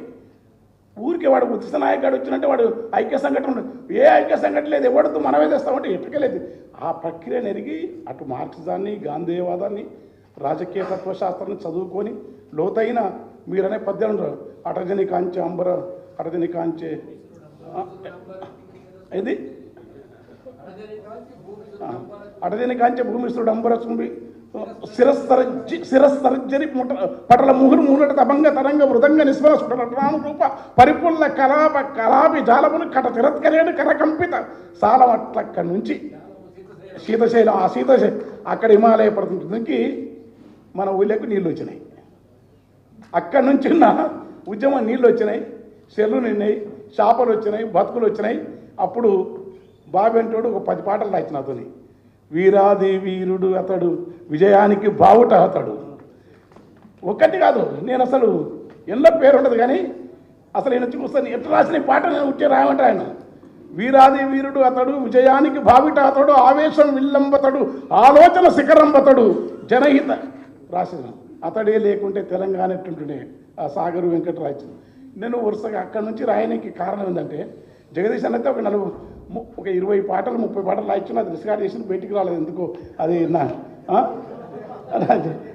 ఊరికే వాడు ఉత్సవ నాయకుడు వచ్చినట్టే వాడు ఐక్య సంఘటన ఉండదు. ఏ ఐక్య సంఘటన లేదు, ఎవరితో మనమే తెస్తామంటే ఎప్పటికెళ్ళేది. ఆ ప్రక్రియ నెరిగి అటు మార్క్సిజాన్ని, గాంధేయవాదాన్ని, రాజకీయ తత్వశాస్త్రాన్ని చదువుకొని లోతైన మీరనే పద్యాలు అటజని కాంచె అంబర అటజని కాంచె ఇది అటజని కాంచె భూమిశ్రుడు అంబర చుంబి శిరస్సరజ్జరి పటల ముహురు మూలట తభంగ తరంగ మృదంగ నిస్వర సుటరామ రూప పరిపుల్ల కలాపి జాలమును కట తిరత్కరేడు కరకంపిత సాలం అట్లక్కడి నుంచి శీతశైలం, ఆ శీతశైలం అక్కడ హిమాలయ పర్వతంకి మన ఊళ్ళకు నీళ్ళు వచ్చినాయి. అక్కడి నుంచి ఉన్న ఉద్యమం నీళ్ళు వచ్చినాయి, చెల్లు నిన్నాయి, చేపలు వచ్చినాయి, బతుకులు వచ్చినాయి. అప్పుడు బాబెంటోడు ఒక 10 పాటలు రాసిన అతని, వీరాది వీరుడు అతడు, విజయానికి బావుట అతడు. ఒక్కటి కాదు, నేను అసలు ఎన్నో పేరు ఉండదు కానీ అసలు నేను చూస్తాను ఎట్లా రాసిన పాట నేను ఉట్టే రాయమంటే ఆయన వీరాది వీరుడు అతడు, విజయానికి బావిట అతడు, ఆవేశం విల్లంబతడు, ఆలోచన శిఖరంబతడు, జనహిత రాసిన. అతడే లేకుంటే తెలంగాణ ఎట్టుంటుండే. ఆ సాగరు వెంకటరాజు. నేను వరుసగా అక్కడి నుంచి రాయడానికి కారణం ఏంటంటే జగదీష్ అన్నైతే ఒక 20 పాటలు 30 పాటలు రాయించిన, అది రిస్కార్డ్ చేసిన, బయటికి రాలేదు ఎందుకో. అది నా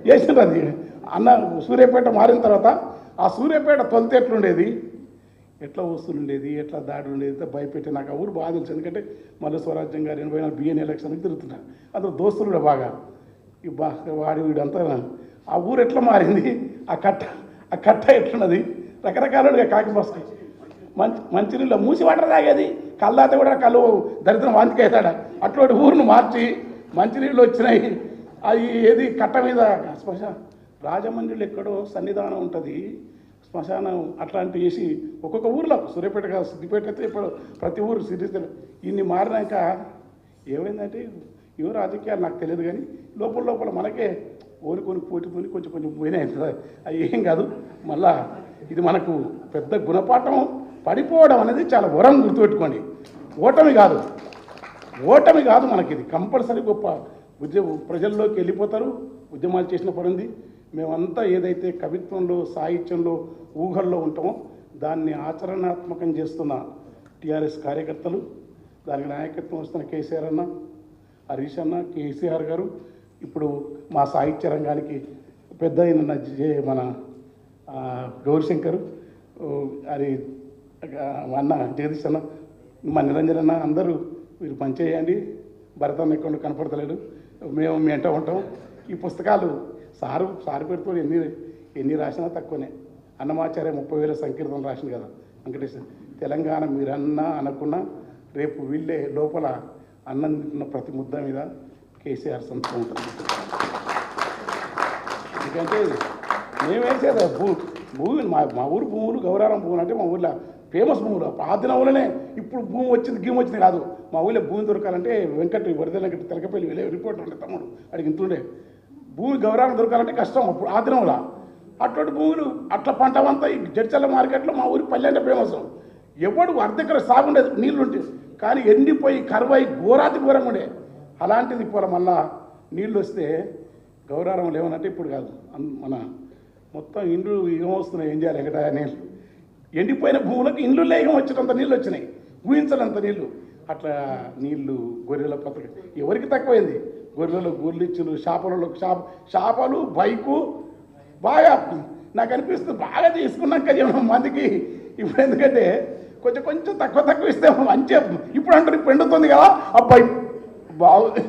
చేసిండ్రు. అది అన్న సూర్యాపేట మారిన తర్వాత ఆ సూర్యాపేట తొలితే ఎట్లుండేది, ఎట్లా వస్తుండేది, ఎట్లా దాడి ఉండేది భయపెట్టి నాకు ఆ ఊరు బాగా తెలుసు. ఎందుకంటే మళ్ళీ స్వరాజ్యం గారు 84 బిఎన్ ఎలక్షన్కి తిరుగుతున్నారు. అందులో దోస్తులు కూడా బాగా వాడి వీడంతా ఆ ఊరు ఎట్లా మారింది, ఆ కట్ట ఎట్లున్నది, రకరకాలుగా కాకి బస్తాయి. మంచినీళ్ళు మూసి వాటర్ తాగేది, కళ్ళాత కూడా కళ్ళు దరిద్రం వాంతికి అవుతాడా, అటువంటి ఊరును మార్చి మంచినీళ్ళు వచ్చినాయి. అది ఏది కట్ట మీద శ్మశానం, రాజమండ్రిలో ఎక్కడో సన్నిధానం ఉంటుంది, శ్మశానం అట్లాంటివి చేసి ఒక్కొక్క ఊర్లో సూర్యాపేట కాదు, సిద్దిపేట అయితే ఇప్పుడు ప్రతి ఊరు సిద్ధిస్తారు. ఇన్ని మారినాక ఏమైందంటే ఇవో రాజకీయాలు నాకు తెలియదు కానీ లోపల మనకే ఓనుకొని పోటీతోని కొంచెం పోయినాయి. అవి ఏం కాదు. మళ్ళా ఇది మనకు పెద్ద గుణపాఠం. పడిపోవడం అనేది చాలా వరం, గుర్తుపెట్టుకోండి. ఓటమి కాదు మనకి, ఇది కంపల్సరీ గొప్ప ప్రజల్లోకి వెళ్ళిపోతారు. ఉద్యమాలు చేసిన పడింది. మేమంతా ఏదైతే కవిత్వంలో, సాహిత్యంలో, ఊహల్లో ఉంటామో దాన్ని ఆచరణాత్మకం చేస్తున్న టీఆర్ఎస్ కార్యకర్తలు, దానికి నాయకత్వం వస్తున్న కేసీఆర్ అన్న, హరీష్ అన్న, కేసీఆర్ గారు, ఇప్పుడు మా సాహిత్య రంగానికి పెద్ద అయిన మన గౌరీశంకర్, అది అన్న జగదీష్ అన్న, మా నిరంజన్ అన్న, అందరూ మీరు పనిచేయండి. భరతన్న ఎక్కడ కనపడతలేడు, మేము ఎంట ఉంటాం. ఈ పుస్తకాలు సారు పెడుతూ ఎన్ని రాసినా తక్కువనే. అన్నమాచార్య 30,000 సంకీర్తనలు రాసింది కదా వెంకటేశ్వర. తెలంగాణ మీరన్నా అనకున్నా రేపు వీళ్ళే లోపల అన్నం తింటున్న ప్రతి ముద్ద మీద కేసీఆర్ సంతకం ఉంటుంది. ఎందుకంటే మేమేసేది భూమి మా ఊరు భూములు, గౌరారం భూములు అంటే మా ఊళ్ళో ఫేమస్ భూములు. ఆ దినంలోనే ఇప్పుడు భూమి వచ్చింది కాదు. మా ఊళ్ళో భూమి దొరకాలంటే వరద వెంకట తెలకపల్లి వెళ్ళే రిపోర్టర్ ఉండే తమ్ముడు అడిగి ఇంతుండే. భూమి గౌరవం దొరకాలంటే కష్టం అప్పుడు ఆ దినంలో. అటువంటి భూములు అట్లా పంటమంతా ఈ జడ్చల్ల మార్కెట్లో మా ఊరి పల్లె అంటే ఫేమస్. ఎవడు అర్ధెకర సాగుండేది, నీళ్ళు ఉంటే. కానీ ఎండిపోయి కరువై ఘోరాతి ఘోరంగా ఉండే. అలాంటిది ఇప్పుడు మళ్ళా నీళ్ళు వస్తే గౌరవం లేవనంటే ఇప్పుడు కాదు మన మొత్తం ఇండ్లు ఏమొస్తున్నాయి, ఏం చేయాలి ఎక్కడ నీళ్ళు ఎండిపోయిన భూములకు ఇండ్లు లేకం వచ్చేటంత నీళ్ళు వచ్చినాయి, ఊహించనంత నీళ్ళు. అట్లా నీళ్లు గొర్రెల పత్రిక ఎవరికి తక్కువైంది, గొర్రెలు గుర్లిచ్చులు చేపలు బైకు బాగా నాకు అనిపిస్తుంది బాగా తీసుకున్నాక జీవనం మందికి. ఇప్పుడు ఎందుకంటే కొంచెం తక్కువ ఇస్తే మంచిగా ఇప్పుడు అంటారు ఇప్పుడు ఎండుతుంది కదా అబ్బాయి బాగుంది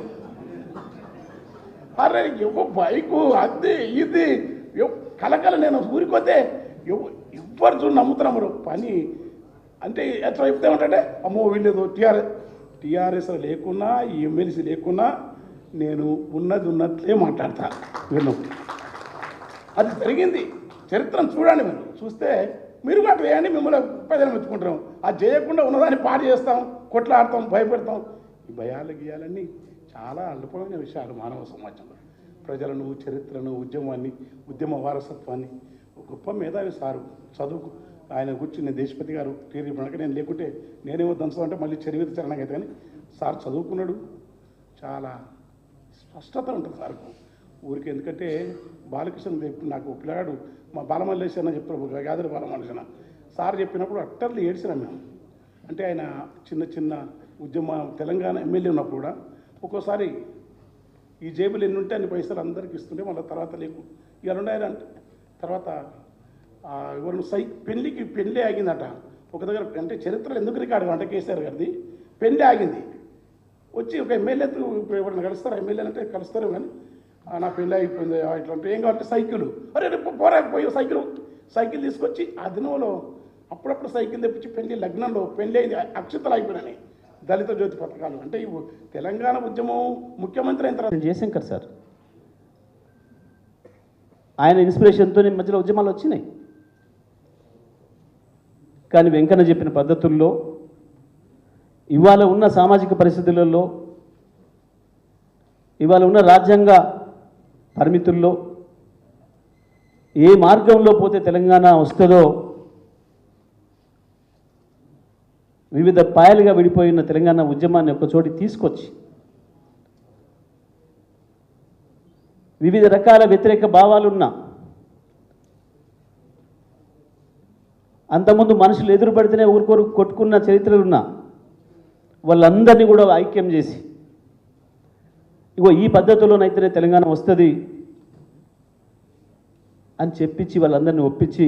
అరే బైకు అది ఇది కలకల నేను ఊరికొతే ఎవ్వరు చూడు నమ్ముతున్నాము పని అంటే ఎట్లా చెప్తే ఏమంటే అమ్మో వీళ్ళేదో టీఆర్ఎస్ లేకున్నా ఈ ఎమ్మెల్సీ లేకున్నా నేను ఉన్నట్లే మాట్లాడతా వీళ్ళు. అది జరిగింది, చరిత్రను చూడండి, మీరు చూస్తే మీరు కూడా వేయండి, మిమ్మల్ని ప్రజలు మెచ్చుకుంటాం. అది చేయకుండా ఉన్నదాన్ని పాడు చేస్తాం, కొట్లాడతాం, భయపెడతాం. ఈ భయాలు గీయాలన్నీ చాలా అల్పమైన విషయాలు మానవ సమాజంలో. ప్రజలను, చరిత్రను, ఉద్యమ వారసత్వాన్ని గొప్ప మేధావి సారు చదువుకు ఆయన కూర్చుని దేశపతి గారు టీరీ పడక నేను లేకుంటే నేనేమో దంచం అంటే మళ్ళీ చరివిత చరణం అయితే కానీ సార్ చదువుకున్నాడు, చాలా స్పష్టత ఉంటుంది సార్కు ఊరికి. ఎందుకంటే బాలకృష్ణ నాకు పిల్లగాడు మా బాలమల్లేశ్ అన్న చెప్తారు, గాదరి బాలమల్లేశన సార్ చెప్పినప్పుడు అట్టర్లు ఏడ్చినాం మేము. అంటే ఆయన చిన్న ఉద్యమ తెలంగాణ ఎమ్మెల్యే ఉన్నప్పుడు కూడా ఒక్కోసారి ఈ జేబులు ఎన్ని ఉంటే అన్ని పైసలు అందరికి ఇస్తుంటే మళ్ళీ తర్వాత లేకు ఇవాళ ఉండాలంటే తర్వాత ఎవరు పెళ్ళి ఆగిందట ఒక దగ్గర. అంటే చరిత్రలో ఎందుకు రికార్డు అంటే కేసీఆర్ గారిది పెళ్ళి ఆగింది. వచ్చి ఒక ఎమ్మెల్యేతో ఎవరైనా కలుస్తారా, ఎమ్మెల్యేలు అంటే కలుస్తారు కానీ నా పెళ్ళి అయిపోయింది ఇట్లా అంటే ఏం కావాలంటే సైకిల్, అరే పోయి సైకిల్ తీసుకొచ్చి ఆ దినంలో అప్పుడప్పుడు సైకిల్ తెప్పించి పెళ్లి లగ్నంలో పెళ్ళి అయింది, అక్షతలు అయిపోయినాయి దళిత జ్యోతి పథకాలు. అంటే తెలంగాణ ఉద్యమం ముఖ్యమంత్రి అయిన తర్వాత జయశంకర్ సార్ ఆయన ఇన్స్పిరేషన్తో మధ్యలో ఉద్యమాలు వచ్చినాయి. కానీ వెంకన్న చెప్పిన పద్ధతుల్లో ఇవాళ ఉన్న సామాజిక పరిస్థితులలో, ఇవాళ ఉన్న రాజ్యాంగ పరిమితుల్లో ఏ మార్గంలో పోతే తెలంగాణ వస్తుందో, వివిధ పాయలుగా విడిపోయిన తెలంగాణ ఉద్యమాన్ని ఒకచోటి తీసుకొచ్చి వివిధ రకాల వ్యతిరేక భావాలున్న, అంతకుముందు మనుషులు ఎదురుపడితేనే ఊరుకోరు కొట్టుకున్న చరిత్రలున్న వాళ్ళందరినీ కూడా ఐక్యం చేసి ఇగో ఈ పద్ధతిలోనైతేనే తెలంగాణ వస్తుంది అని చెప్పించి వాళ్ళందరినీ ఒప్పించి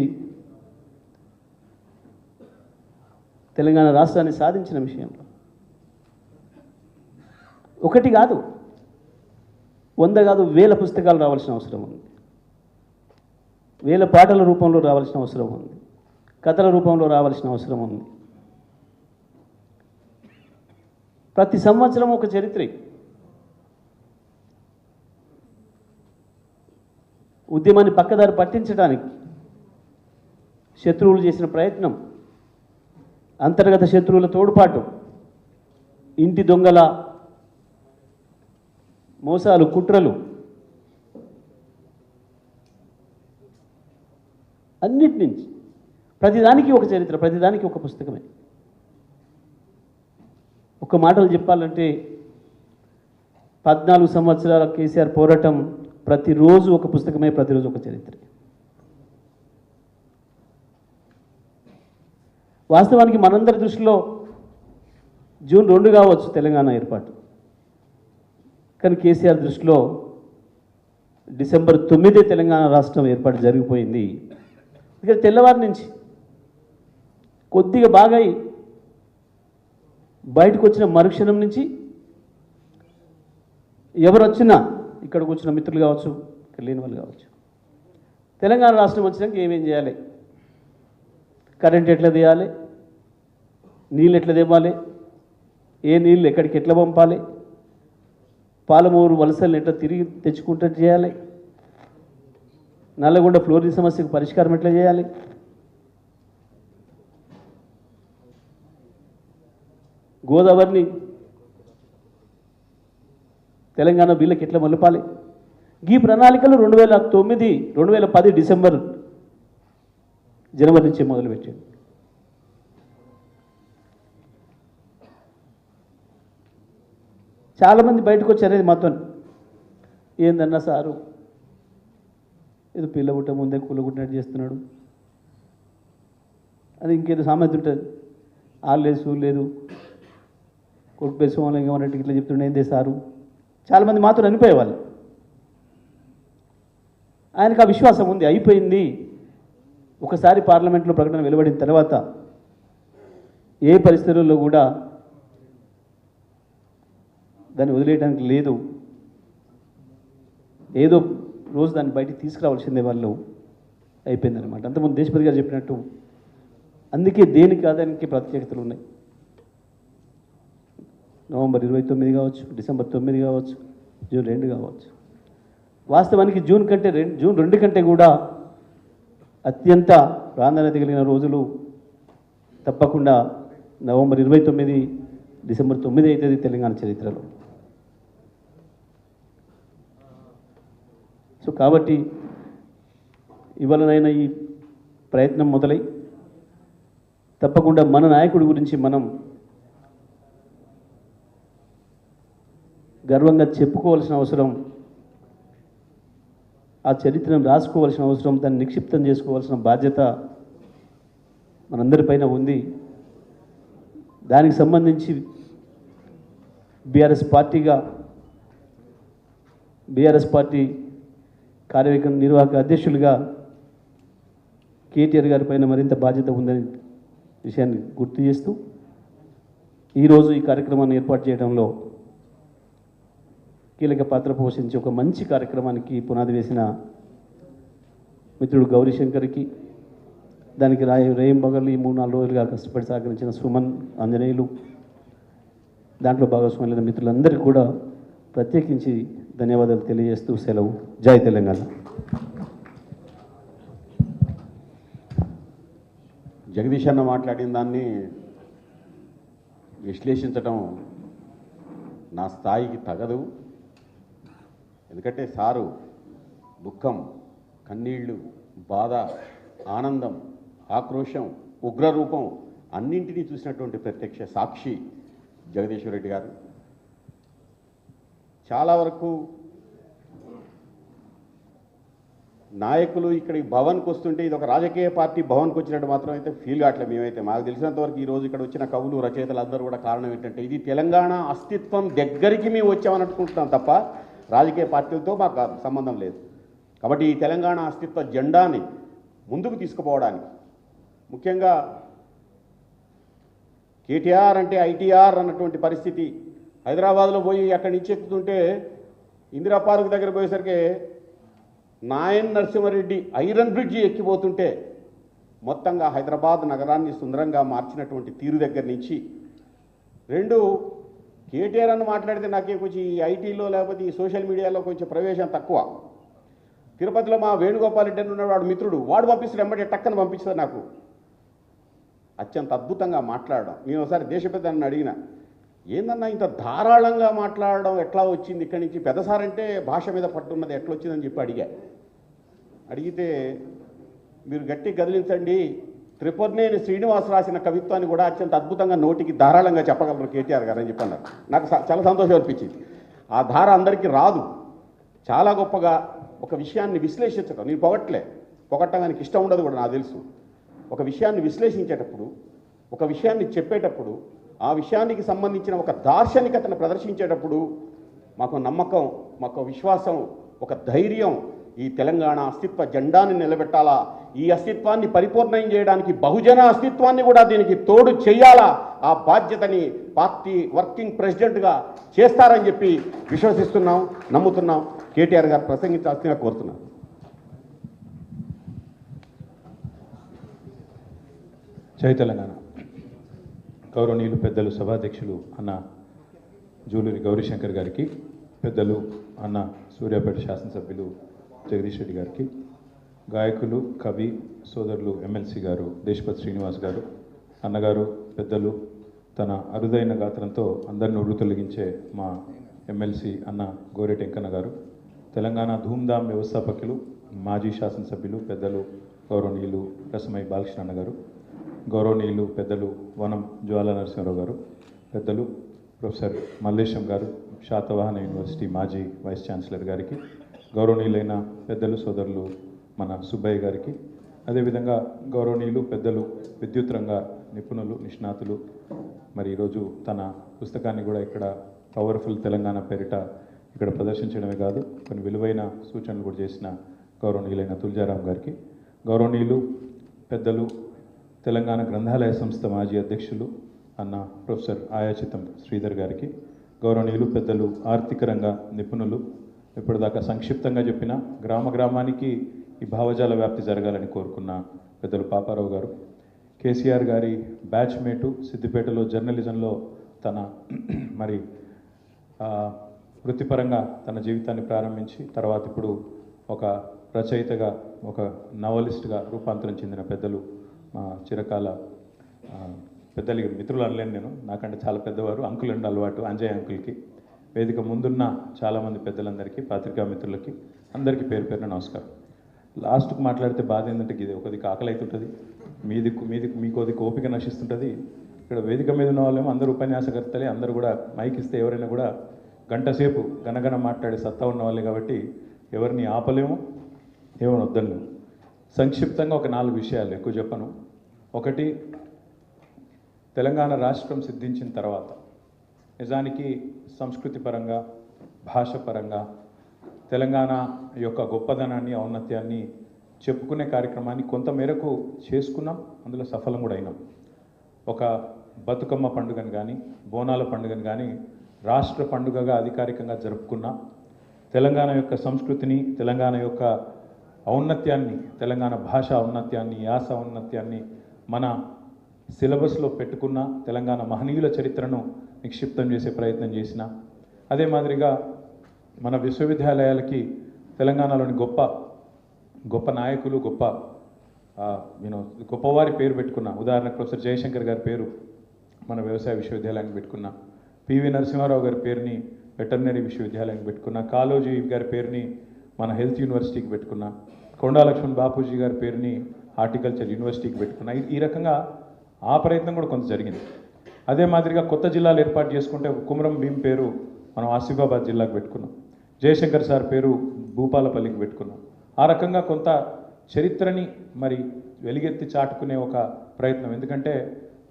తెలంగాణ రాష్ట్రాన్ని సాధించిన విషయంలో ఒకటి కాదు, 100 కాదు, 1000 పుస్తకాలు రావాల్సిన అవసరం ఉంది, 1000 పాటల రూపంలో రావాల్సిన అవసరం ఉంది, కథల రూపంలో రావాల్సిన అవసరం ఉంది. ప్రతి సంవత్సరం ఒక చరిత్ర. ఉద్యమాన్ని పక్కదారి పట్టించడానికి శత్రువులు చేసిన ప్రయత్నం, అంతర్గత శత్రువుల తోడ్పాటు, ఇంటి దొంగల మోసాలు, కుట్రలు, అన్నిటి నుంచి ప్రతిదానికి ఒక చరిత్ర, ప్రతిదానికి ఒక పుస్తకమే. ఒక మాటలు చెప్పాలంటే 14 సంవత్సరాల కేసీఆర్ పోరాటం ప్రతిరోజు ఒక పుస్తకమే, ప్రతిరోజు ఒక చరిత్ర. వాస్తవానికి మనందరి దృష్టిలో జూన్ 2 కావచ్చు తెలంగాణ ఏర్పాటు, కానీ కేసీఆర్ దృష్టిలో డిసెంబర్ 9 తెలంగాణ రాష్ట్రం ఏర్పాటు జరిగిపోయింది. ఇక్కడ తెల్లవారి నుంచి కొద్దిగా బాగా బయటకు వచ్చిన మరుక్షణం నుంచి ఎవరు వచ్చినా, ఇక్కడికి వచ్చిన మిత్రులు కావచ్చు, ఇక్కడ లేని వాళ్ళు కావచ్చు, తెలంగాణ రాష్ట్రం వచ్చినాక ఏమేం చేయాలి, కరెంట్ ఎట్లా తీయాలి, నీళ్ళు ఎట్లా తెవ్వాలి, ఏ నీళ్ళు ఎక్కడికి ఎట్లా పంపాలి, పాలమూరు వలసలను ఎట్లా తిరిగి తెచ్చుకుంటూ చేయాలి, నల్లగొండ ఫ్లోరిన్ సమస్యకు పరిష్కారం ఎట్లా చేయాలి, గోదావరిని తెలంగాణ వీళ్ళకి ఎట్లా మలుపాలి, ఈ ప్రణాళికలు 2010 డిసెంబర్ జనవరి నుంచి మొదలుపెట్టాడు. చాలామంది బయటకు వచ్చి అనేది మాతో ఏందన్నా సారు ఏదో పిల్ల పుట్ట ముందే కూలగుట్టినట్టు చేస్తున్నాడు, అది ఇంకేదో సామెత ఉంటుంది, లేదు సూ లేదు కొడుకు పేరు సోమలింగం ఏమన్నట్టు ఇట్లా చెప్తుండే ఏందే సారు. చాలామంది మాతో అనిపోయేవాళ్ళు. ఆయనకు ఆ విశ్వాసం ఉంది, అయిపోయింది. ఒకసారి పార్లమెంట్లో ప్రకటన వెలువడిన తర్వాత ఏ పరిస్థితుల్లో కూడా దాన్ని వదిలేయడానికి లేదు, ఏదో రోజు దాన్ని బయటికి తీసుకురావాల్సిందే వాళ్ళు, అయిపోయిందనమాట. అంతకుముందు దేశపతి గారు చెప్పినట్టు అందుకే దేనికి ఆదాయానికి ప్రత్యేకతలు ఉన్నాయి. నవంబర్ 29 కావచ్చు, డిసెంబర్ 9 కావచ్చు, జూన్ 2 కావచ్చు. వాస్తవానికి జూన్ 2 కంటే కూడా అత్యంత ప్రాధాన్యత కలిగిన రోజులు తప్పకుండా నవంబర్ 29, డిసెంబర్ 9 అవుతుంది తెలంగాణ చరిత్రలో. సో కాబట్టి ఇవాళనైనా ఈ ప్రయత్నం మొదలై తప్పకుండా మన నాయకుడి గురించి మనం గర్వంగా చెప్పుకోవాల్సిన అవసరం, ఆ చరిత్రను రాసుకోవాల్సిన అవసరం, దాన్ని నిక్షిప్తం చేసుకోవాల్సిన బాధ్యత మనందరిపైన ఉంది. దానికి సంబంధించి బీఆర్ఎస్ పార్టీ కార్యనిర్వాహక అధ్యక్షులుగా కేటీఆర్ గారి పైన మరింత బాధ్యత ఉందని విషయాన్ని గుర్తు చేస్తూ ఈరోజు ఈ కార్యక్రమాన్ని ఏర్పాటు చేయడంలో కీలక పాత్ర పోషించి ఒక మంచి కార్యక్రమానికి పునాది వేసిన మిత్రుడు గౌరీశంకర్కి, దానికి రేయింబగళ్ళు ఈ 3-4 రోజులుగా కష్టపడి సహకరించిన సుమన్, ఆంజనేయులు, దాంట్లో భాగస్వామ్యులైన మిత్రులందరికీ కూడా ప్రత్యేకించి ధన్యవాదాలు తెలియజేస్తూ సెలవు. జై తెలంగాణ. జగదీష్ అన్న మాట్లాడిన దాన్ని విశ్లేషించడం నా స్థాయికి తగదు. ఎందుకంటే సారు దుఃఖం, కన్నీళ్ళు, బాధ, ఆనందం, ఆక్రోశం, ఉగ్రరూపం అన్నింటినీ చూసినటువంటి ప్రత్యక్ష సాక్షి జగదీశ్వర్ రెడ్డి గారు. చాలా వరకు నాయకులు ఇక్కడికి భవన్కి వస్తుంటే ఇది ఒక రాజకీయ పార్టీ భవన్కి వచ్చినట్టు మాత్రం అయితే ఫీల్ కావట్లేదు. మేమైతే మాకు తెలిసినంతవరకు ఈరోజు ఇక్కడ వచ్చిన కవులు, రచయితలు అందరూ కూడా కారణం ఏంటంటే ఇది తెలంగాణ అస్తిత్వం దగ్గరికి మేము వచ్చామని అనుకుంటున్నాం తప్ప రాజకీయ పార్టీలతో మాకు సంబంధం లేదు. కాబట్టి ఈ తెలంగాణ అస్తిత్వ జెండాని ముందుకు తీసుకుపోవడానికి ముఖ్యంగా కేటీఆర్ అంటే ఐటీఆర్ అన్నటువంటి పరిస్థితి. హైదరాబాద్లో పోయి అక్కడి నుంచి ఎక్కుతుంటే ఇందిరా పార్క్ దగ్గర పోయేసరికి నాయన్ నరసింహారెడ్డి ఐరన్ బ్రిడ్జి ఎక్కిపోతుంటే మొత్తంగా హైదరాబాద్ నగరాన్ని సుందరంగా మార్చినటువంటి తీరు దగ్గర నుంచి కేటీఆర్ అని మాట్లాడితే నాకే కొంచెం ఈ ఐటీలో లేకపోతే ఈ సోషల్ మీడియాలో కొంచెం ప్రవేశం తక్కువ. తిరుపతిలో మా వేణుగోపాల్ రెడ్డి ఉన్నాడు, వాడు మిత్రుడు, వాడు పంపిస్తాడు, వెంబడి టక్కన పంపిస్తుంది నాకు. అత్యంత అద్భుతంగా మాట్లాడడం. నేను ఒకసారి దేశపెద్దని అడిగిన, ఏందన్నా ఇంత ధారాళంగా మాట్లాడడం ఎట్లా వచ్చింది ఇక్కడి నుంచి? పెద్దసారంటే భాష మీద పట్టున్నది ఎట్లా వచ్చిందని చెప్పి అడిగితే మీరు గట్టి గదిలించండి, త్రిపురనేని శ్రీనివాస్ రాసిన కవిత్వాన్ని కూడా అత్యంత అద్భుతంగా నోటికి ధారాళంగా చెప్పగలరు కేటీఆర్ గారు అని చెప్పన్నారు. నాకు చాలా సంతోషం అనిపించింది. ఆ ధార అందరికీ రాదు. చాలా గొప్పగా ఒక విషయాన్ని విశ్లేషించడం, నేను పొగట్టడానికి ఇష్టం ఉండదు కూడా నాకు తెలుసు. ఒక విషయాన్ని విశ్లేషించేటప్పుడు, ఒక విషయాన్ని చెప్పేటప్పుడు, ఆ విషయానికి సంబంధించిన ఒక దార్శనికతను ప్రదర్శించేటప్పుడు మాకు నమ్మకం, మాకు విశ్వాసం, ఒక ధైర్యం. ఈ తెలంగాణ అస్తిత్వ జెండాని నిలబెట్టాలా, ఈ అస్తిత్వాన్ని పరిపూర్ణం చేయడానికి బహుజన అస్తిత్వాన్ని కూడా దీనికి తోడు చేయాలా, ఆ బాధ్యతని పార్టీ వర్కింగ్ ప్రెసిడెంట్గా చేస్తారని చెప్పి విశ్వసిస్తున్నాం, నమ్ముతున్నాం. కేటీఆర్ గారు ప్రసంగించాల్సిందిగా కోరుతున్నాం. జై తెలంగాణ. గౌరవనీయులు పెద్దలు సభాధ్యక్షులు అన్న జూలూరి గౌరీశంకర్ గారికి, పెద్దలు అన్న సూర్యాపేట శాసనసభ్యులు జగదీష్ రెడ్డి గారికి, గాయకులు, కవి సోదరులు ఎమ్మెల్సీ గారు దేశపతి శ్రీనివాస్ గారు, అన్నగారు, పెద్దలు, తన అరుదైన గాత్రంతో అందరిని ఉర్రు తొలగించే మా ఎమ్మెల్సీ అన్న గోరెటి వెంకన్న గారు, తెలంగాణ ధూమ్ధామ్ వ్యవస్థాపకులు, మాజీ శాసనసభ్యులు, పెద్దలు గౌరవనీయులు రసమై బాలకృష్ణ అన్న గారు, గౌరవనీయులు పెద్దలు వనం జ్వాల నరసింహారావు గారు, పెద్దలు ప్రొఫెసర్ మల్లేశం గారు, శాతవాహన యూనివర్సిటీ మాజీ వైస్ ఛాన్సలర్ గారికి, గౌరవనీయులైన పెద్దలు సోదరులు మన సుబ్బయ్య గారికి, అదేవిధంగా గౌరవనీయులు పెద్దలు విద్యుత్ రంగ నిపుణులు నిష్ణాతులు, మరి ఈరోజు తన పుస్తకాన్ని కూడా ఇక్కడ పవర్ఫుల్ తెలంగాణ పేరిట ఇక్కడ ప్రదర్శించడమే కాదు కొన్ని విలువైన సూచనలు కూడా చేసిన గౌరవనీయులైన తులజారాం గారికి, గౌరవనీయులు పెద్దలు తెలంగాణ గ్రంథాలయ సంస్థ మాజీ అధ్యక్షులు అన్న ప్రొఫెసర్ ఆయాచితం శ్రీధర్ గారికి, గౌరవనీయులు పెద్దలు ఆర్థిక రంగ నిపుణులు, ఇప్పటిదాకా సంక్షిప్తంగా చెప్పిన గ్రామ గ్రామానికి ఈ భావజాల వ్యాప్తి జరగాలని కోరుకున్న పెద్దలు పాపారావు గారు, కేసీఆర్ గారి బ్యాచ్మేటు, సిద్దిపేటలో జర్నలిజంలో తన మరి వృత్తిపరంగా తన జీవితాన్ని ప్రారంభించి తర్వాత ఇప్పుడు ఒక రచయితగా ఒక నవలిస్ట్గా రూపాంతరం చెందిన పెద్దలు మా చిరకాల పెద్దలు మిత్రులు అనలేను నేను, నాకంటే చాలా పెద్దవారు, అంకుల్ అండి అలవాటు అంజయ్ అంకుల్కి, వేదిక ముందున్న చాలామంది పెద్దలందరికీ, పత్రికా మిత్రులకి అందరికీ పేరు పేరున నమస్కారం. లాస్ట్కి మాట్లాడితే బాధ ఏంటంటే ఇది ఒకదికి ఆకలి అవుతుంటుంది, మీకోదికి ఓపిక నశిస్తుంటుంది. ఇక్కడ వేదిక మీద ఉన్న వాళ్ళేమో అందరూ ఉపన్యాసకర్తలే, అందరూ కూడా మైక్ ఇస్తే ఎవరైనా కూడా గంట సేపు గనగన మాట్లాడే సత్తా ఉన్న వాళ్ళే కాబట్టి ఎవరిని ఆపలేము, ఏమని వద్దలేము. సంక్షిప్తంగా ఒక 4 విషయాలు, ఎక్కువ చెప్పను. ఒకటి, తెలంగాణ రాష్ట్రం సిద్ధించిన తర్వాత నిజానికి సంస్కృతి పరంగా భాష పరంగా తెలంగాణ యొక్క గొప్పదనాన్ని ఔన్నత్యాన్ని చెప్పుకునే కార్యక్రమాన్ని కొంతమేరకు చేసుకున్నాం, అందులో సఫలం కూడా అయినాం. ఒక బతుకమ్మ పండుగను కానీ బోనాల పండుగను కానీ రాష్ట్ర పండుగగా అధికారికంగా జరుపుకున్నాం. తెలంగాణ యొక్క సంస్కృతిని, తెలంగాణ యొక్క ఔన్నత్యాన్ని, తెలంగాణ భాష ఔన్నత్యాన్ని, యాస ఔన్నత్యాన్ని మన సిలబస్లో పెట్టుకున్న తెలంగాణ మహనీయుల చరిత్రను నిక్షిప్తం చేసే ప్రయత్నం చేసిన, అదే మాదిరిగా మన విశ్వవిద్యాలయాలకి తెలంగాణలోని గొప్ప గొప్ప నాయకులు, గొప్పవారి పేరు పెట్టుకున్న, ఉదాహరణకు ప్రొఫెసర్ జయశంకర్ గారి పేరు మన వ్యవసాయ విశ్వవిద్యాలయానికి పెట్టుకున్న, పివి నరసింహారావు గారి పేరుని వెటర్నరీ విశ్వవిద్యాలయానికి పెట్టుకున్న, కాళోజీ గారి పేరుని మన హెల్త్ యూనివర్సిటీకి పెట్టుకున్న, కొండా లక్ష్మణ్ బాపూజీ గారి పేరుని హార్టికల్చర్ యూనివర్సిటీకి పెట్టుకున్న. ఈ రకంగా ఆ ప్రయత్నం కూడా కొంత జరిగింది. అదే మాదిరిగా కొత్త జిల్లాలు ఏర్పాటు చేసుకుంటే కుమరం భీం పేరు మనం ఆసిఫాబాద్ జిల్లాకు పెట్టుకున్నాం, జయశంకర్ సార్ పేరు భూపాలపల్లికి పెట్టుకున్నాం. ఆ రకంగా కొంత చరిత్రని మరి వెలిగెత్తి చాటుకునే ఒక ప్రయత్నం. ఎందుకంటే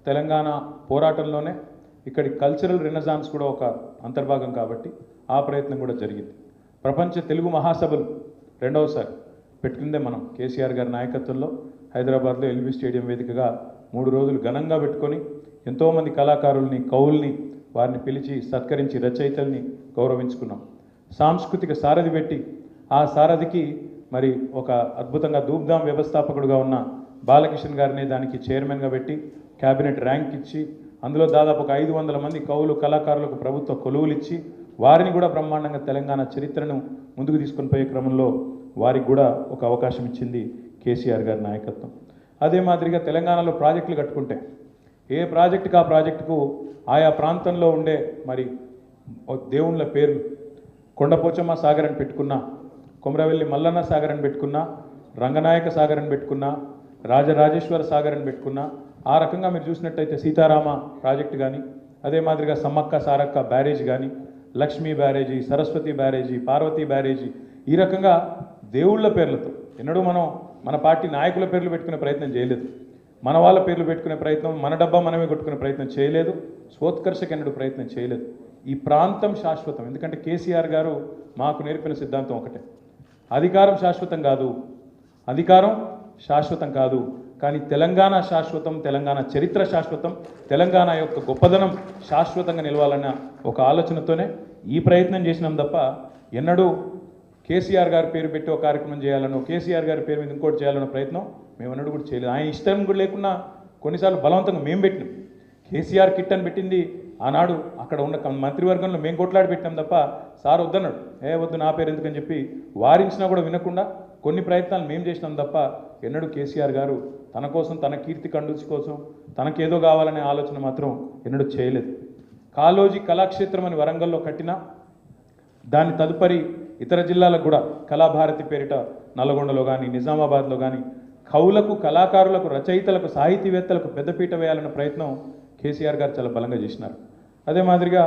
తెలంగాణ పోరాటంలోనే ఇక్కడి కల్చరల్ రెనెసాన్స్ కూడా ఒక అంతర్భాగం కాబట్టి ఆ ప్రయత్నం కూడా జరిగింది. ప్రపంచ తెలుగు మహాసభలు రెండవసారి పెట్టుకుందే మనం కేసీఆర్ గారి నాయకత్వంలో హైదరాబాద్లో ఎల్బీ స్టేడియం వేదికగా 3 రోజులు ఘనంగా పెట్టుకొని ఎంతోమంది కళాకారుల్ని, కవుల్ని వారిని పిలిచి సత్కరించి రచయితల్ని గౌరవించుకున్నాం. సాంస్కృతిక సారథి పెట్టి ఆ సారథికి మరి ఒక అద్భుతంగా ధూమ్ధామ్ వ్యవస్థాపకుడుగా ఉన్న బాలకిషన్ గారిని దానికి చైర్మన్గా పెట్టి క్యాబినెట్ ర్యాంక్ ఇచ్చి అందులో దాదాపు ఒక 500 మంది కవులు, కళాకారులకు ప్రభుత్వ కొలువులు ఇచ్చి వారిని కూడా బ్రహ్మాండంగా తెలంగాణ చరిత్రను ముందుకు తీసుకొని పోయే క్రమంలో వారికి కూడా ఒక అవకాశం ఇచ్చింది కేసీఆర్ గారి నాయకత్వం. అదే మాదిరిగా తెలంగాణలో ప్రాజెక్టులు కట్టుకుంటే ఏ ప్రాజెక్టుకు ఆ ప్రాజెక్టుకు ఆయా ప్రాంతంలో ఉండే మరి దేవుళ్ళ పేర్లు, కొండపోచమ్మ సాగర్ అని పెట్టుకున్నా, కొమరవెల్లి మల్లన్న సాగర్ అని పెట్టుకున్నా, రంగనాయక సాగర్ అని పెట్టుకున్నా, రాజరాజేశ్వర సాగర్ అని పెట్టుకున్నా. ఆ రకంగా మీరు చూసినట్టయితే సీతారామ ప్రాజెక్టు కానీ, అదే మాదిరిగా సమ్మక్క సారక్క బ్యారేజ్ కానీ, లక్ష్మీ బ్యారేజీ, సరస్వతి బ్యారేజీ, పార్వతీ బ్యారేజీ, ఈ రకంగా దేవుళ్ళ పేర్లతో ఎన్నడూ మనం మన పార్టీ నాయకుల పేర్లు పెట్టుకునే ప్రయత్నం చేయలేదు, మన వాళ్ళ పేర్లు పెట్టుకునే ప్రయత్నం, మన డబ్బా మనమే కొట్టుకునే ప్రయత్నం చేయలేదు, స్వోత్కర్షకెన్నడూ ప్రయత్నం చేయలేదు. ఈ ప్రాంతం శాశ్వతం. ఎందుకంటే కేసీఆర్ గారు మాకు నేర్పిన సిద్ధాంతం ఒకటే, అధికారం శాశ్వతం కాదు, అధికారం శాశ్వతం కాదు, కానీ తెలంగాణ శాశ్వతం, తెలంగాణ చరిత్ర శాశ్వతం, తెలంగాణ యొక్క గొప్పదనం శాశ్వతంగా నిలవాలన్న ఒక ఆలోచనతోనే ఈ ప్రయత్నం చేసినాం తప్ప ఎన్నడూ కేసీఆర్ గారి పేరు పెట్టి ఒక కార్యక్రమం చేయాలనో, కేసీఆర్ గారి పేరు మీద ఇంకోటి చేయాలన్న ప్రయత్నం మేము ఎన్నడూ కూడా చేయలేదు. ఆయన ఇష్టం కూడా లేకున్నా కొన్నిసార్లు బలవంతంగా మేము పెట్టినాం. కేసీఆర్ కిట్ అని పెట్టింది ఆనాడు అక్కడ ఉన్న మంత్రివర్గంలో మేము కొట్లాడి పెట్టినాం తప్ప సార్ వద్దన్నాడు, వద్దు నా పేరు ఎందుకని చెప్పి వారించినా కూడా వినకుండా కొన్ని ప్రయత్నాలు మేము చేసినాం తప్ప ఎన్నడూ కేసీఆర్ గారు తన కోసం, తన కీర్తి కండుచి కోసం, తనకేదో కావాలనే ఆలోచన మాత్రం ఎన్నడూ చేయలేదు. కాళోజీ కళాక్షేత్రం అని వరంగల్లో కట్టినా దాని తదుపరి ఇతర జిల్లాలకు కూడా కళాభారతి పేరిట నల్గొండలో కానీ, నిజామాబాద్లో కానీ కవులకు, కళాకారులకు, రచయితలకు, సాహితీవేత్తలకు పెద్దపీట వేయాలన్న ప్రయత్నం కేసీఆర్ గారు చాలా బలంగా చేసినారు. అదే మాదిరిగా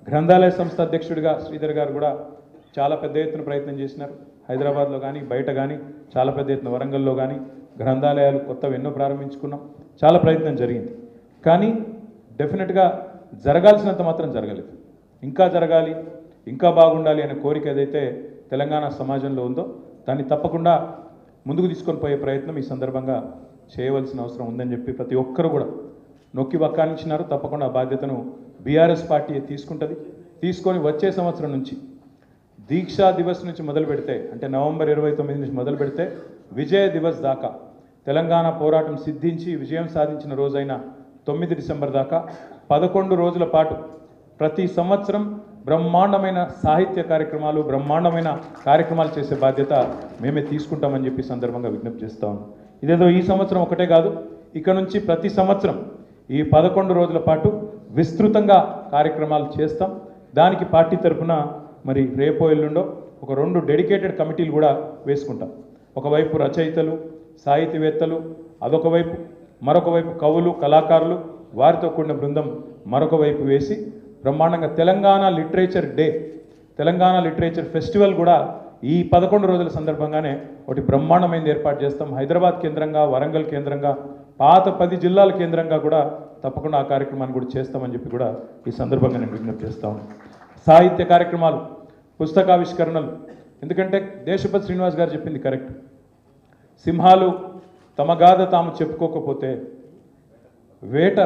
గ్రంథాలయ సంస్థ అధ్యక్షుడిగా శ్రీధర్ గారు కూడా చాలా పెద్ద ఎత్తున ప్రయత్నం చేసినారు. హైదరాబాద్లో కానీ బయట కానీ చాలా పెద్ద ఎత్తున వరంగల్లో కానీ గ్రంథాలయాలు కొత్తవి ఎన్నో ప్రారంభించుకున్నాం. చాలా ప్రయత్నం జరిగింది. కానీ డెఫినెట్గా జరగాల్సినంత మాత్రం జరగలేదు. ఇంకా జరగాలి, ఇంకా బాగుండాలి అనే కోరిక ఏదైతే తెలంగాణ సమాజంలో ఉందో దాన్ని తప్పకుండా ముందుకు తీసుకొని పోయే ప్రయత్నం ఈ సందర్భంగా చేయవలసిన అవసరం ఉందని చెప్పి ప్రతి ఒక్కరు కూడా నొక్కి వక్కానించినారు. తప్పకుండా ఆ బాధ్యతను బీఆర్ఎస్ పార్టీ తీసుకుంటుంది. తీసుకొని వచ్చే సంవత్సరం నుంచి దీక్షా దివస్ నుంచి మొదలు పెడితే, అంటే నవంబర్ 29 నుంచి మొదలు పెడితే విజయ దివస్ దాకా, తెలంగాణ పోరాటం సిద్ధించి విజయం సాధించిన రోజైన 9 డిసెంబర్ దాకా 11 రోజుల పాటు ప్రతి సంవత్సరం బ్రహ్మాండమైన సాహిత్య కార్యక్రమాలు, బ్రహ్మాండమైన కార్యక్రమాలు చేసే బాధ్యత మేమే తీసుకుంటామని చెప్పి సందర్భంగా విజ్ఞప్తి చేస్తా ఉన్నాం. ఇదేదో ఈ సంవత్సరం ఒకటే కాదు, ఇక నుంచి ప్రతి సంవత్సరం ఈ 11 రోజుల పాటు విస్తృతంగా కార్యక్రమాలు చేస్తాం. దానికి పార్టీ తరఫున మరి రేపో ఎల్లుండో ఒక 2 డెడికేటెడ్ కమిటీలు కూడా వేసుకుంటాం. ఒకవైపు రచయితలు, సాహితీవేత్తలు, అదొక వైపు, మరొక వైపు కవులు, కళాకారులు, వారితో కూడిన బృందం మరొక వైపు వేసి బ్రహ్మాండంగా Telangana literature day, Telangana literature festival కూడా ఈ 11 రోజుల సందర్భంగానే ఒకటి బ్రహ్మాండమైనది ఏర్పాటు చేస్తాం. హైదరాబాద్ కేంద్రంగా, వరంగల్ కేంద్రంగా, పాత 10 జిల్లాల కేంద్రంగా కూడా తప్పకుండా ఆ కార్యక్రమాన్ని కూడా చేస్తామని చెప్పి కూడా ఈ సందర్భంగా నేను విజ్ఞప్తి చేస్తాను. సాహిత్య కార్యక్రమాలు, పుస్తకావిష్కరణలు, ఎందుకంటే దేశపతి శ్రీనివాస్ గారు చెప్పింది కరెక్ట్. సింహాలు తమ గాథ తాము చెప్పుకోకపోతే వేట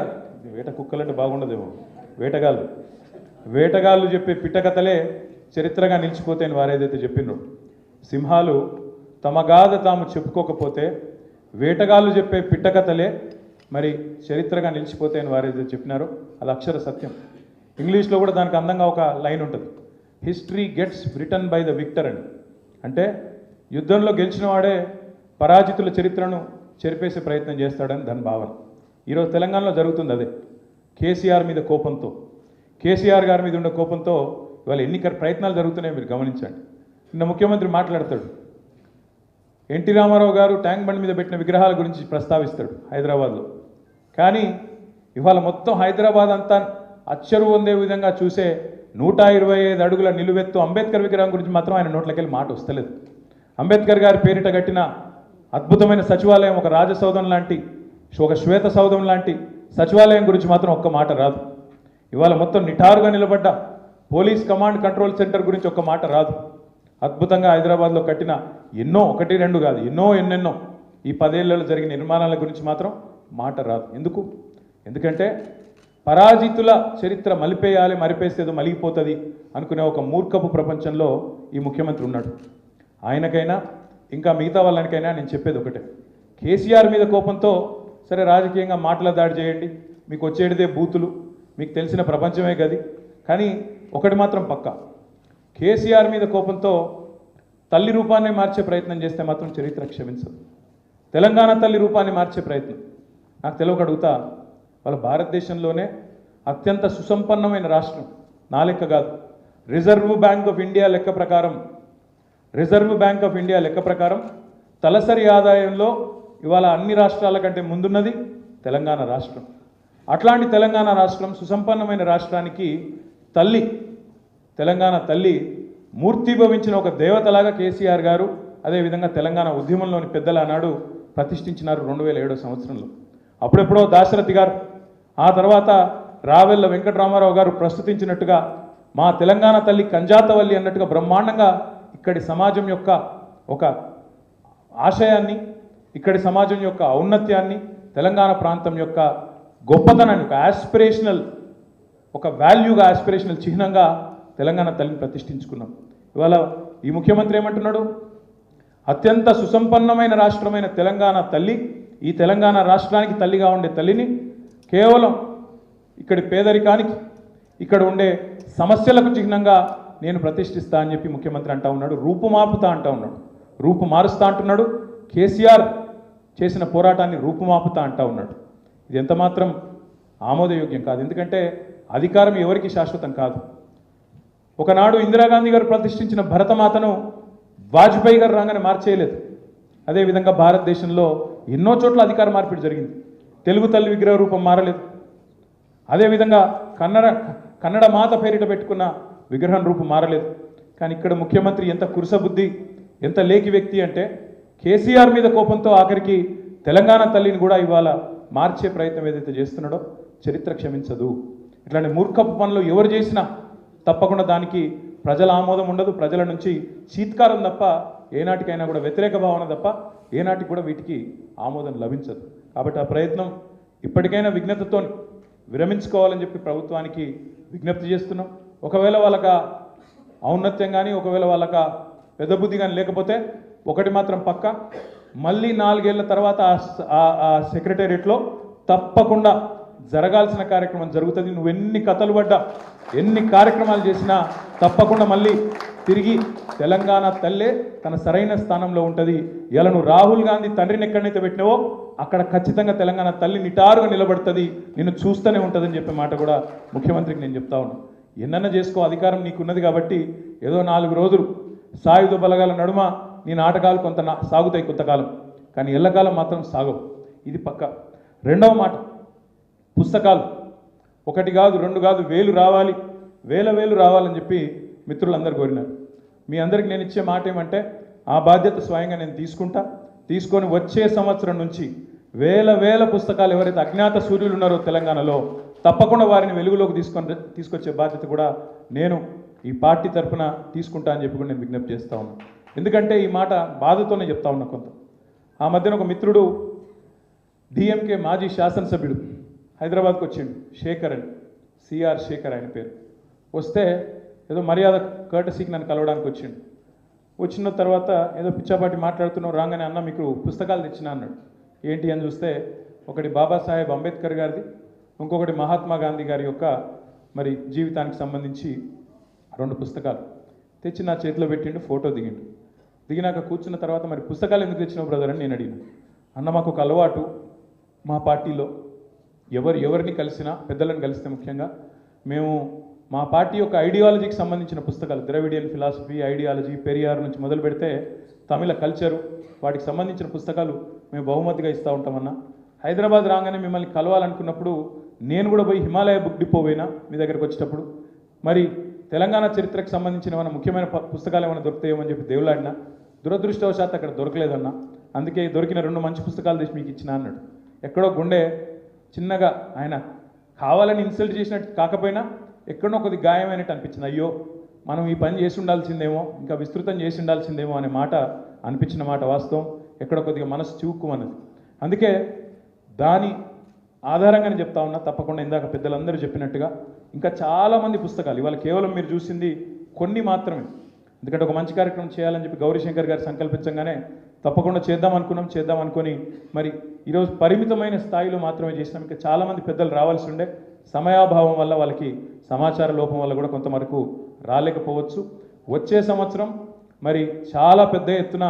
కుక్కలంటే బాగుండదేమో, వేటగాళ్ళు చెప్పే పిట్టకథలే చరిత్రగా నిలిచిపోతాయని వారు ఏదైతే చెప్పినారో, సింహాలు తమ గాథ తాము చెప్పుకోకపోతే వేటగాళ్ళు చెప్పే పిట్టకథలే మరి చరిత్రగా నిలిచిపోతాయని వారు ఏదైతే చెప్పినారో అది అక్షర సత్యం. ఇంగ్లీష్లో కూడా దానికి అందంగా ఒక లైన్ ఉంటుంది, history gets written by the victor అని. అంటే యుద్ధంలో గెలిచిన వాడే పరాజితుల చరిత్రను చెరిపేసే ప్రయత్నం చేస్తాడని దాని భావన. ఈరోజు తెలంగాణలో జరుగుతుంది అదే. కేసీఆర్ మీద కోపంతో, కేసీఆర్ గారి మీద ఉండే కోపంతో ఇవాళ ఎన్నికల ప్రయత్నాలు జరుగుతున్నాయి, మీరు గమనించండి. నిన్న ముఖ్యమంత్రి మాట్లాడతాడు, ఎన్టీ రామారావు గారు ట్యాంక్ బండ్ మీద పెట్టిన విగ్రహాల గురించి ప్రస్తావిస్తాడు హైదరాబాద్లో. కానీ ఇవాళ మొత్తం హైదరాబాద్ అంతా అచ్చరు పొందే విధంగా చూసే 125 అడుగుల నిలువెత్తు అంబేద్కర్ విగ్రహం గురించి మాత్రం ఆయన నోట్లకెళ్ళి మాట వస్తలేదు. అంబేద్కర్ గారి పేరిట కట్టిన అద్భుతమైన సచివాలయం, ఒక రాజసౌధం లాంటి, ఒక శ్వేత సౌధం లాంటి సచివాలయం గురించి మాత్రం ఒక్క మాట రాదు. ఇవాళ మొత్తం నిఠారుగా నిలబడ్డ పోలీస్ కమాండ్ కంట్రోల్ సెంటర్ గురించి ఒక్క మాట రాదు. అద్భుతంగా హైదరాబాద్లో కట్టిన ఎన్నో, 1, 2 కాదు, ఎన్నెన్నో ఈ 10 ఏళ్లలో జరిగిన నిర్మాణాల గురించి మాత్రం మాట రాదు. ఎందుకంటే పరాజితుల చరిత్ర మలిపేయాలి, మరిపేసేదో మలిగిపోతుంది అనుకునే ఒక మూర్ఖపు ప్రపంచంలో ఈ ముఖ్యమంత్రి ఉన్నాడు. ఆయనకైనా ఇంకా మిగతా వాళ్ళనికైనా నేను చెప్పేది ఒకటే, కేసీఆర్ మీద కోపంతో సరే రాజకీయంగా మాటల దాడి చేయండి, మీకు వచ్చేటిదే బూతులు, మీకు తెలిసిన ప్రపంచమే గది. కానీ ఒకటి మాత్రం పక్కా, కేసీఆర్ మీద కోపంతో తల్లి రూపాన్ని మార్చే ప్రయత్నం చేస్తే మాత్రం చరిత్ర క్షమించదు. తెలంగాణ తల్లి రూపాన్ని మార్చే ప్రయత్నం, నాకు తెలియక అడుగుతా, వాళ్ళ భారతదేశంలోనే అత్యంత సుసంపన్నమైన రాష్ట్రం, నా లెక్క కాదు, రిజర్వ్ బ్యాంక్ ఆఫ్ ఇండియా లెక్క ప్రకారం తలసరి ఆదాయంలో ఇవాళ అన్ని రాష్ట్రాల కంటే ముందున్నది తెలంగాణ రాష్ట్రం. అట్లాంటి తెలంగాణ రాష్ట్రం, సుసంపన్నమైన రాష్ట్రానికి తల్లి, తెలంగాణ తల్లి మూర్తిభవించిన ఒక దేవతలాగా కేసీఆర్ గారు, అదేవిధంగా తెలంగాణ ఉద్యమంలోని పెద్దలు ఆనాడు ప్రతిష్ఠించినారు 2007 సంవత్సరంలో. అప్పుడెప్పుడో దాశరథి గారు, ఆ తర్వాత రావెల్ల వెంకటరామారావు గారు ప్రస్తుతించినట్టుగా మా తెలంగాణ తల్లి కంజాతవల్లి అన్నట్టుగా బ్రహ్మాండంగా ఇక్కడి సమాజం యొక్క ఒక ఆశయాన్ని, ఇక్కడి సమాజం యొక్క ఔన్నత్యాన్ని, తెలంగాణ ప్రాంతం యొక్క గొప్పతనాన్ని ఒక యాస్పిరేషనల్, ఒక వాల్యూగా, యాస్పిరేషనల్ చిహ్నంగా తెలంగాణ తల్లిని ప్రతిష్ఠించుకున్నాం. ఇవాళ ఈ ముఖ్యమంత్రి ఏమంటున్నాడు, అత్యంత సుసంపన్నమైన రాష్ట్రమైన తెలంగాణ తల్లి, ఈ తెలంగాణ రాష్ట్రానికి తల్లిగా ఉండే తల్లిని కేవలం ఇక్కడి పేదరికానికి, ఇక్కడ ఉండే సమస్యలకు చిహ్నంగా నేను ప్రతిష్ఠిస్తా అని చెప్పి ముఖ్యమంత్రి అంటా ఉన్నాడు. రూపుమాపుతా అంటా ఉన్నాడు, రూపు మారుస్తా అంటున్నాడు. కేసీఆర్ చేసిన పోరాటాన్ని రూపుమాపుతా అంటా ఉన్నాడు. ఇది ఎంత మాత్రం ఆమోదయోగ్యం కాదు. ఎందుకంటే అధికారం ఎవరికి శాశ్వతం కాదు. ఒకనాడు ఇందిరాగాంధీ గారు ప్రతిష్ఠించిన భరతమాతను వాజ్పేయి గారు రాగానే మార్చేయలేదు. అదేవిధంగా భారతదేశంలో ఎన్నో చోట్ల అధికార మార్పిడి జరిగింది. తెలుగు తల్లి విగ్రహ రూపం మారలేదు. అదేవిధంగా కన్నడ మాత పేరిట పెట్టుకున్న విగ్రహం రూపు మారలేదు. కానీ ఇక్కడ ముఖ్యమంత్రి ఎంత కురుసబుద్ధి, ఎంత లేకి వ్యక్తి అంటే కేసీఆర్ మీద కోపంతో ఆఖరికి తెలంగాణ తల్లిని కూడా ఇవాళ మార్చే ప్రయత్నం ఏదైతే చేస్తున్నాడో చరిత్ర క్షమించదు. ఇట్లాంటి మూర్ఖపు పనులు ఎవరు చేసినా తప్పకుండా దానికి ప్రజల ఆమోదం ఉండదు, ప్రజల నుంచి చీత్కారం తప్ప ఏనాటికైనా కూడా వ్యతిరేక భావన తప్ప ఏనాటికి కూడా వీటికి ఆమోదం లభించదు. కాబట్టి ఆ ప్రయత్నం ఇప్పటికైనా విఘ్నతతో విరమించుకోవాలని చెప్పి ప్రభుత్వానికి విజ్ఞప్తి చేస్తున్నాం. ఒకవేళ వాళ్ళకి ఔన్నత్యం కానీ ఒకవేళ వాళ్ళకి పెద్ద బుద్ధి కానీ లేకపోతే ఒకటి మాత్రం పక్క, మళ్ళీ 4 ఏళ్ల తర్వాత ఆ సెక్రటేరియట్లో తప్పకుండా జరగాల్సిన కార్యక్రమం జరుగుతుంది. నువ్వు ఎన్ని కథలు పడ్డా ఎన్ని కార్యక్రమాలు చేసినా తప్పకుండా మళ్ళీ తిరిగి తెలంగాణ తల్లే తన సరైన స్థానంలో ఉంటుంది. ఇలా నువ్వు రాహుల్ గాంధీ తండ్రిని ఎక్కడైతే పెట్టినావో అక్కడ ఖచ్చితంగా తెలంగాణ తల్లి నిటారుగా నిలబడుతుంది, నిన్ను చూస్తూనే ఉంటుందని చెప్పే మాట కూడా ముఖ్యమంత్రికి నేను చెప్తా ఉన్నాను. ఎన్నన్నా చేసుకో, అధికారం నీకున్నది కాబట్టి ఏదో 4 రోజులు సాయుధ బలగాల నడుమ నీ నాటకాలు కొంత సాగుతాయి కొంతకాలం, కానీ ఎల్లకాలం మాత్రం సాగవు. ఇది పక్క. రెండవ మాట, పుస్తకాలు 1 కాదు 2 కాదు 1000 రావాలి, వేలు రావాలని చెప్పి మిత్రులందరూ కోరినారు. మీ అందరికి నేను ఇచ్చే మాట ఏమంటే ఆ బాధ్యత స్వయంగా నేను తీసుకొని వచ్చే సంవత్సరం నుంచి వేల పుస్తకాలు ఎవరైతే అజ్ఞాత సూర్యులు ఉన్నారో తెలంగాణలో తప్పకుండా వారిని వెలుగులోకి తీసుకొచ్చే బాధ్యత కూడా నేను ఈ పార్టీ తరఫున తీసుకుంటా అని చెప్పి కూడా నేను విజ్ఞప్తి చేస్తూ ఉన్నాను. ఎందుకంటే ఈ మాట బాధతోనే చెప్తా ఉన్నా. కొంత ఆ మధ్యన ఒక మిత్రుడు డిఎంకే మాజీ శాసనసభ్యుడు హైదరాబాద్కి వచ్చిండు, శేఖర్ అని, సిఆర్ శేఖర్ ఆయన పేరు. వస్తే ఏదో మర్యాద కర్టసీకి నన్ను కలవడానికి వచ్చిండు. వచ్చిన తర్వాత ఏదో పిచ్చాపాటి మాట్లాడుతున్నాం, రాగానే అన్న మీకు పుస్తకాలు తెచ్చినా అన్నాడు. ఏంటి అని చూస్తే ఒకటి బాబాసాహెబ్ అంబేద్కర్ గారిది, ఇంకొకటి మహాత్మా గాంధీ గారి యొక్క మరి జీవితానికి సంబంధించి 2 పుస్తకాలు తెచ్చి నా చేతిలో పెట్టిండు, ఫోటో దిగినాక కూర్చున్న తర్వాత మరి పుస్తకాలు ఎందుకు తెచ్చినావు బ్రదర్ అని నేను అడిగిన. అన్న మాకు ఒక అలవాటు, మా పార్టీలో ఎవరిని కలిసినా పెద్దలను కలిస్తే ముఖ్యంగా మేము మా పార్టీ యొక్క ఐడియాలజీకి సంబంధించిన పుస్తకాలు, ద్రవిడియన్ ఫిలాసఫీ, ఐడియాలజీ, పెరియార్ నుంచి మొదలు పెడితే తమిళ కల్చరు, వాటికి సంబంధించిన పుస్తకాలు మేము బహుమతిగా ఇస్తూ ఉంటామన్నా. హైదరాబాద్ రాగానే మిమ్మల్ని కలవాలనుకున్నప్పుడు నేను కూడా పోయి హిమాలయ బుక్ డిపో పోయినా మీ దగ్గరకు వచ్చేటప్పుడు, మరి తెలంగాణ చరిత్రకు సంబంధించిన ఏమైనా ముఖ్యమైన పుస్తకాలు ఏమైనా దొరుకుతాయేమని చెప్పి దేవులాడినా. దురదృష్టవశాత్తు అక్కడ దొరకలేదన్నా. అందుకే దొరికిన 2 మంచి పుస్తకాలు తెచ్చి మీకు ఇచ్చిన అన్నాడు. ఎక్కడో గుండె చిన్నగా ఆయన కావాలని ఇన్సల్ట్ చేసినట్టు కాకపోయినా ఎక్కడో కొద్ది గాయమైనట్టు అనిపించింది. అయ్యో మనం ఈ పని చేసి ఉండాల్సిందేమో, ఇంకా విస్తృతం చేసి ఉండాల్సిందేమో అనే మాట అనిపించిన మాట వాస్తవం. ఎక్కడ కొద్దిగా మనసు చూక్కుమన్నది. అందుకే దాని ఆధారంగానే చెప్తా ఉన్నా. తప్పకుండా ఇందాక పెద్దలందరూ చెప్పినట్టుగా ఇంకా చాలామంది పుస్తకాలు, ఇవాళ కేవలం మీరు చూసింది కొన్ని మాత్రమే. ఎందుకంటే ఒక మంచి కార్యక్రమం చేయాలని చెప్పి గౌరీశంకర్ గారు సంకల్పించగానే తప్పకుండా చేద్దాం అనుకొని మరి ఈరోజు పరిమితమైన స్థాయిలో మాత్రమే చేసినాం. ఇంకా చాలామంది పెద్దలు రావాల్సి ఉండే, సమయాభావం వల్ల వాళ్ళకి సమాచార లోపం వల్ల కూడా కొంతవరకు రాలేకపోవచ్చు. వచ్చే సంవత్సరం మరి చాలా పెద్ద ఎత్తున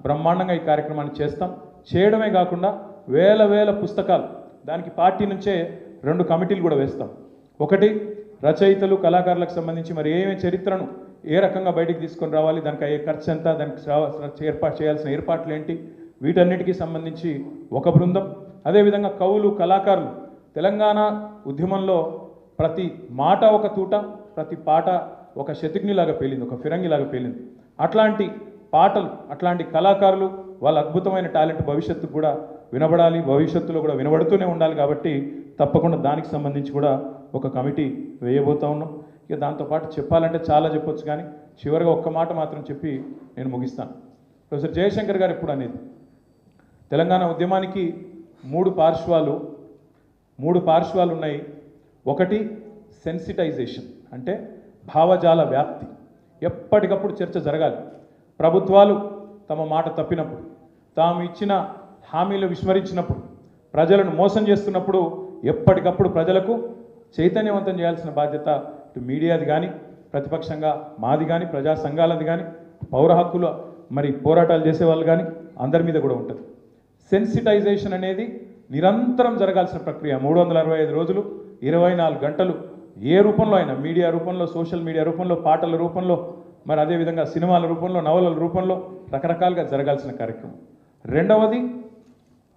బ్రహ్మాండంగా ఈ కార్యక్రమాన్ని చేస్తాం. చేయడమే కాకుండా వేల పుస్తకాలు, దానికి పార్టీ నుంచే 2 కమిటీలు కూడా వేస్తాం. ఒకటి రచయితలు కళాకారులకు సంబంధించి మరి చరిత్రను ఏ రకంగా బయటికి తీసుకొని రావాలి, దానికి అయ్యే ఖర్చు ఎంత, దానికి చేయాల్సిన ఏర్పాట్లు ఏంటి, వీటన్నిటికీ సంబంధించి ఒక బృందం. అదేవిధంగా కవులు కళాకారులు, తెలంగాణ ఉద్యమంలో ప్రతి మాట ఒక తూట, ప్రతి పాట ఒక శతజ్ఞిలాగా పేలింది, ఒక ఫిరంగిలాగా పేలింది. అట్లాంటి పాటలు, అట్లాంటి కళాకారులు, వాళ్ళ అద్భుతమైన టాలెంట్ భవిష్యత్తుకు కూడా వినబడాలి, భవిష్యత్తులో కూడా వినబడుతూనే ఉండాలి. కాబట్టి తప్పకుండా దానికి సంబంధించి కూడా ఒక కమిటీ వేయబోతా ఉన్నాం. ఇక దాంతోపాటు చెప్పాలంటే చాలా చెప్పొచ్చు, కానీ చివరిగా ఒక్క మాట మాత్రం చెప్పి నేను ముగిస్తాను. ప్రొఫెసర్ జయశంకర్ గారు ఎప్పుడు అనేది, తెలంగాణ ఉద్యమానికి 3 పార్శ్వాలు ఉన్నాయి. ఒకటి సెన్సిటైజేషన్, అంటే భావజాల వ్యాప్తి. ఎప్పటికప్పుడు చర్చ జరగాలి. ప్రభుత్వాలు తమ మాట తప్పినప్పుడు, తాము ఇచ్చిన హామీలు విస్మరించినప్పుడు, ప్రజలను మోసం చేస్తున్నప్పుడు ఎప్పటికప్పుడు ప్రజలకు చైతన్యవంతం చేయాల్సిన బాధ్యత ఇటు మీడియాది కానీ, ప్రతిపక్షంగా మాది కానీ, ప్రజా సంఘాలది కానీ, పౌర హక్కుల మరి పోరాటాలు చేసేవాళ్ళు కానీ అందరి మీద కూడా ఉంటుంది. సెన్సిటైజేషన్ అనేది నిరంతరం జరగాల్సిన ప్రక్రియ. 365 రోజులు 24 గంటలు ఏ రూపంలో అయినా, మీడియా రూపంలో, సోషల్ మీడియా రూపంలో, పాటల రూపంలో, మరి అదేవిధంగా సినిమాల రూపంలో, నవలల రూపంలో రకరకాలుగా జరగాల్సిన కార్యక్రమం. రెండవది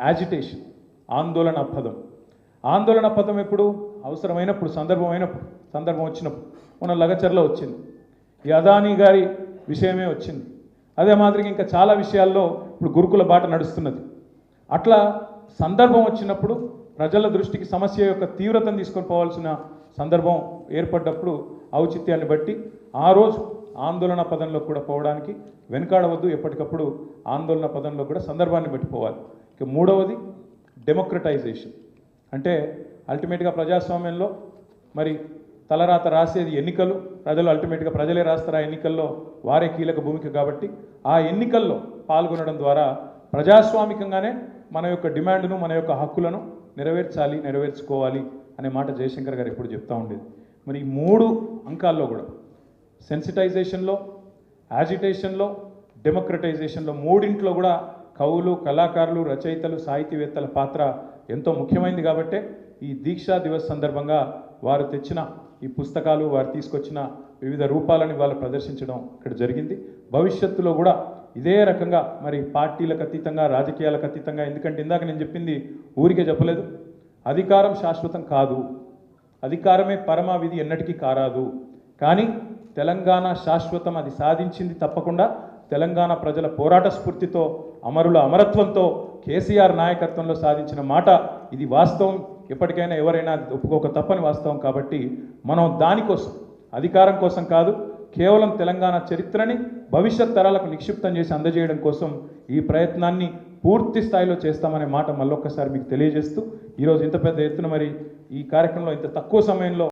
యాజిటేషన్, ఆందోళన పదం. ఆందోళన పదం ఎప్పుడు అవసరమైనప్పుడు సందర్భం వచ్చినప్పుడు మన లగచర్లో వచ్చింది, ఈ అదానీ గారి విషయమే వచ్చింది. అదే మాదిరిగా ఇంకా చాలా విషయాల్లో ఇప్పుడు గురుకుల బాట నడుస్తున్నది. అట్లా సందర్భం వచ్చినప్పుడు ప్రజల దృష్టికి సమస్య యొక్క తీవ్రతను తీసుకొని పోవాల్సిన సందర్భం ఏర్పడ్డప్పుడు ఔచిత్యాన్ని బట్టి ఆ రోజు ఆందోళన పదంలో కూడా పోవడానికి వెనకాడవద్దు. ఎప్పటికప్పుడు ఆందోళన పదంలో కూడా సందర్భాన్ని బట్టి పోవాలి. ఇక మూడవది డెమోక్రటైజేషన్. అంటే అల్టిమేట్గా ప్రజాస్వామ్యంలో మరి తలరాత రాసేది ఎన్నికలు, ప్రజలు అల్టిమేట్గా ప్రజలే రాస్తారు. ఆ ఎన్నికల్లో వారే కీలక భూమిక కాబట్టి ఆ ఎన్నికల్లో పాల్గొనడం ద్వారా ప్రజాస్వామికంగానే మన యొక్క డిమాండ్ను, మన యొక్క హక్కులను నెరవేర్చుకోవాలి అనే మాట జయశంకర్ గారు ఎప్పుడు చెప్తూ ఉండేది. మరి ఈ 3 అంకాల్లో కూడా సెన్సిటైజేషన్లో, యాజిటేషన్లో, డెమోక్రటైజేషన్లో మూడింట్లో కూడా కవులు, కళాకారులు, రచయితలు, సాహితీవేత్తల పాత్ర ఎంతో ముఖ్యమైనది. కాబట్టే ఈ దీక్షా దివస్ సందర్భంగా వారు తెచ్చిన ఈ పుస్తకాలు, వారు తీసుకొచ్చిన వివిధ రూపాలని వాళ్ళు ప్రదర్శించడం ఇక్కడ జరిగింది. భవిష్యత్తులో కూడా ఇదే రకంగా మరి పార్టీలకు అతీతంగా, రాజకీయాలకు అతీతంగా, ఎందుకంటే ఇందాక నేను చెప్పింది ఊరికే చెప్పలేదు, అధికారం శాశ్వతం కాదు, అధికారమే పరమావిధి ఎన్నటికీ కారాదు. కానీ తెలంగాణ శాశ్వతం, అది సాధించింది తప్పకుండా తెలంగాణ ప్రజల పోరాట స్ఫూర్తితో, అమరుల అమరత్వంతో, కేసీఆర్ నాయకత్వంలో సాధించిన మాట ఇది వాస్తవం. ఎప్పటికైనా ఎవరైనా ఒప్పుకోక తప్పని వాస్తవం. కాబట్టి మనం దానికోసం, అధికారం కోసం కాదు, కేవలం తెలంగాణ చరిత్రని భవిష్యత్ తరాలకు నిక్షిప్తం చేసి అందజేయడం కోసం ఈ ప్రయత్నాన్ని పూర్తి స్థాయిలో చేస్తామనే మాట మళ్ళొక్కసారి మీకు తెలియజేస్తూ, ఈరోజు ఇంత పెద్ద ఎత్తున మరి ఈ కార్యక్రమంలో ఇంత తక్కువ సమయంలో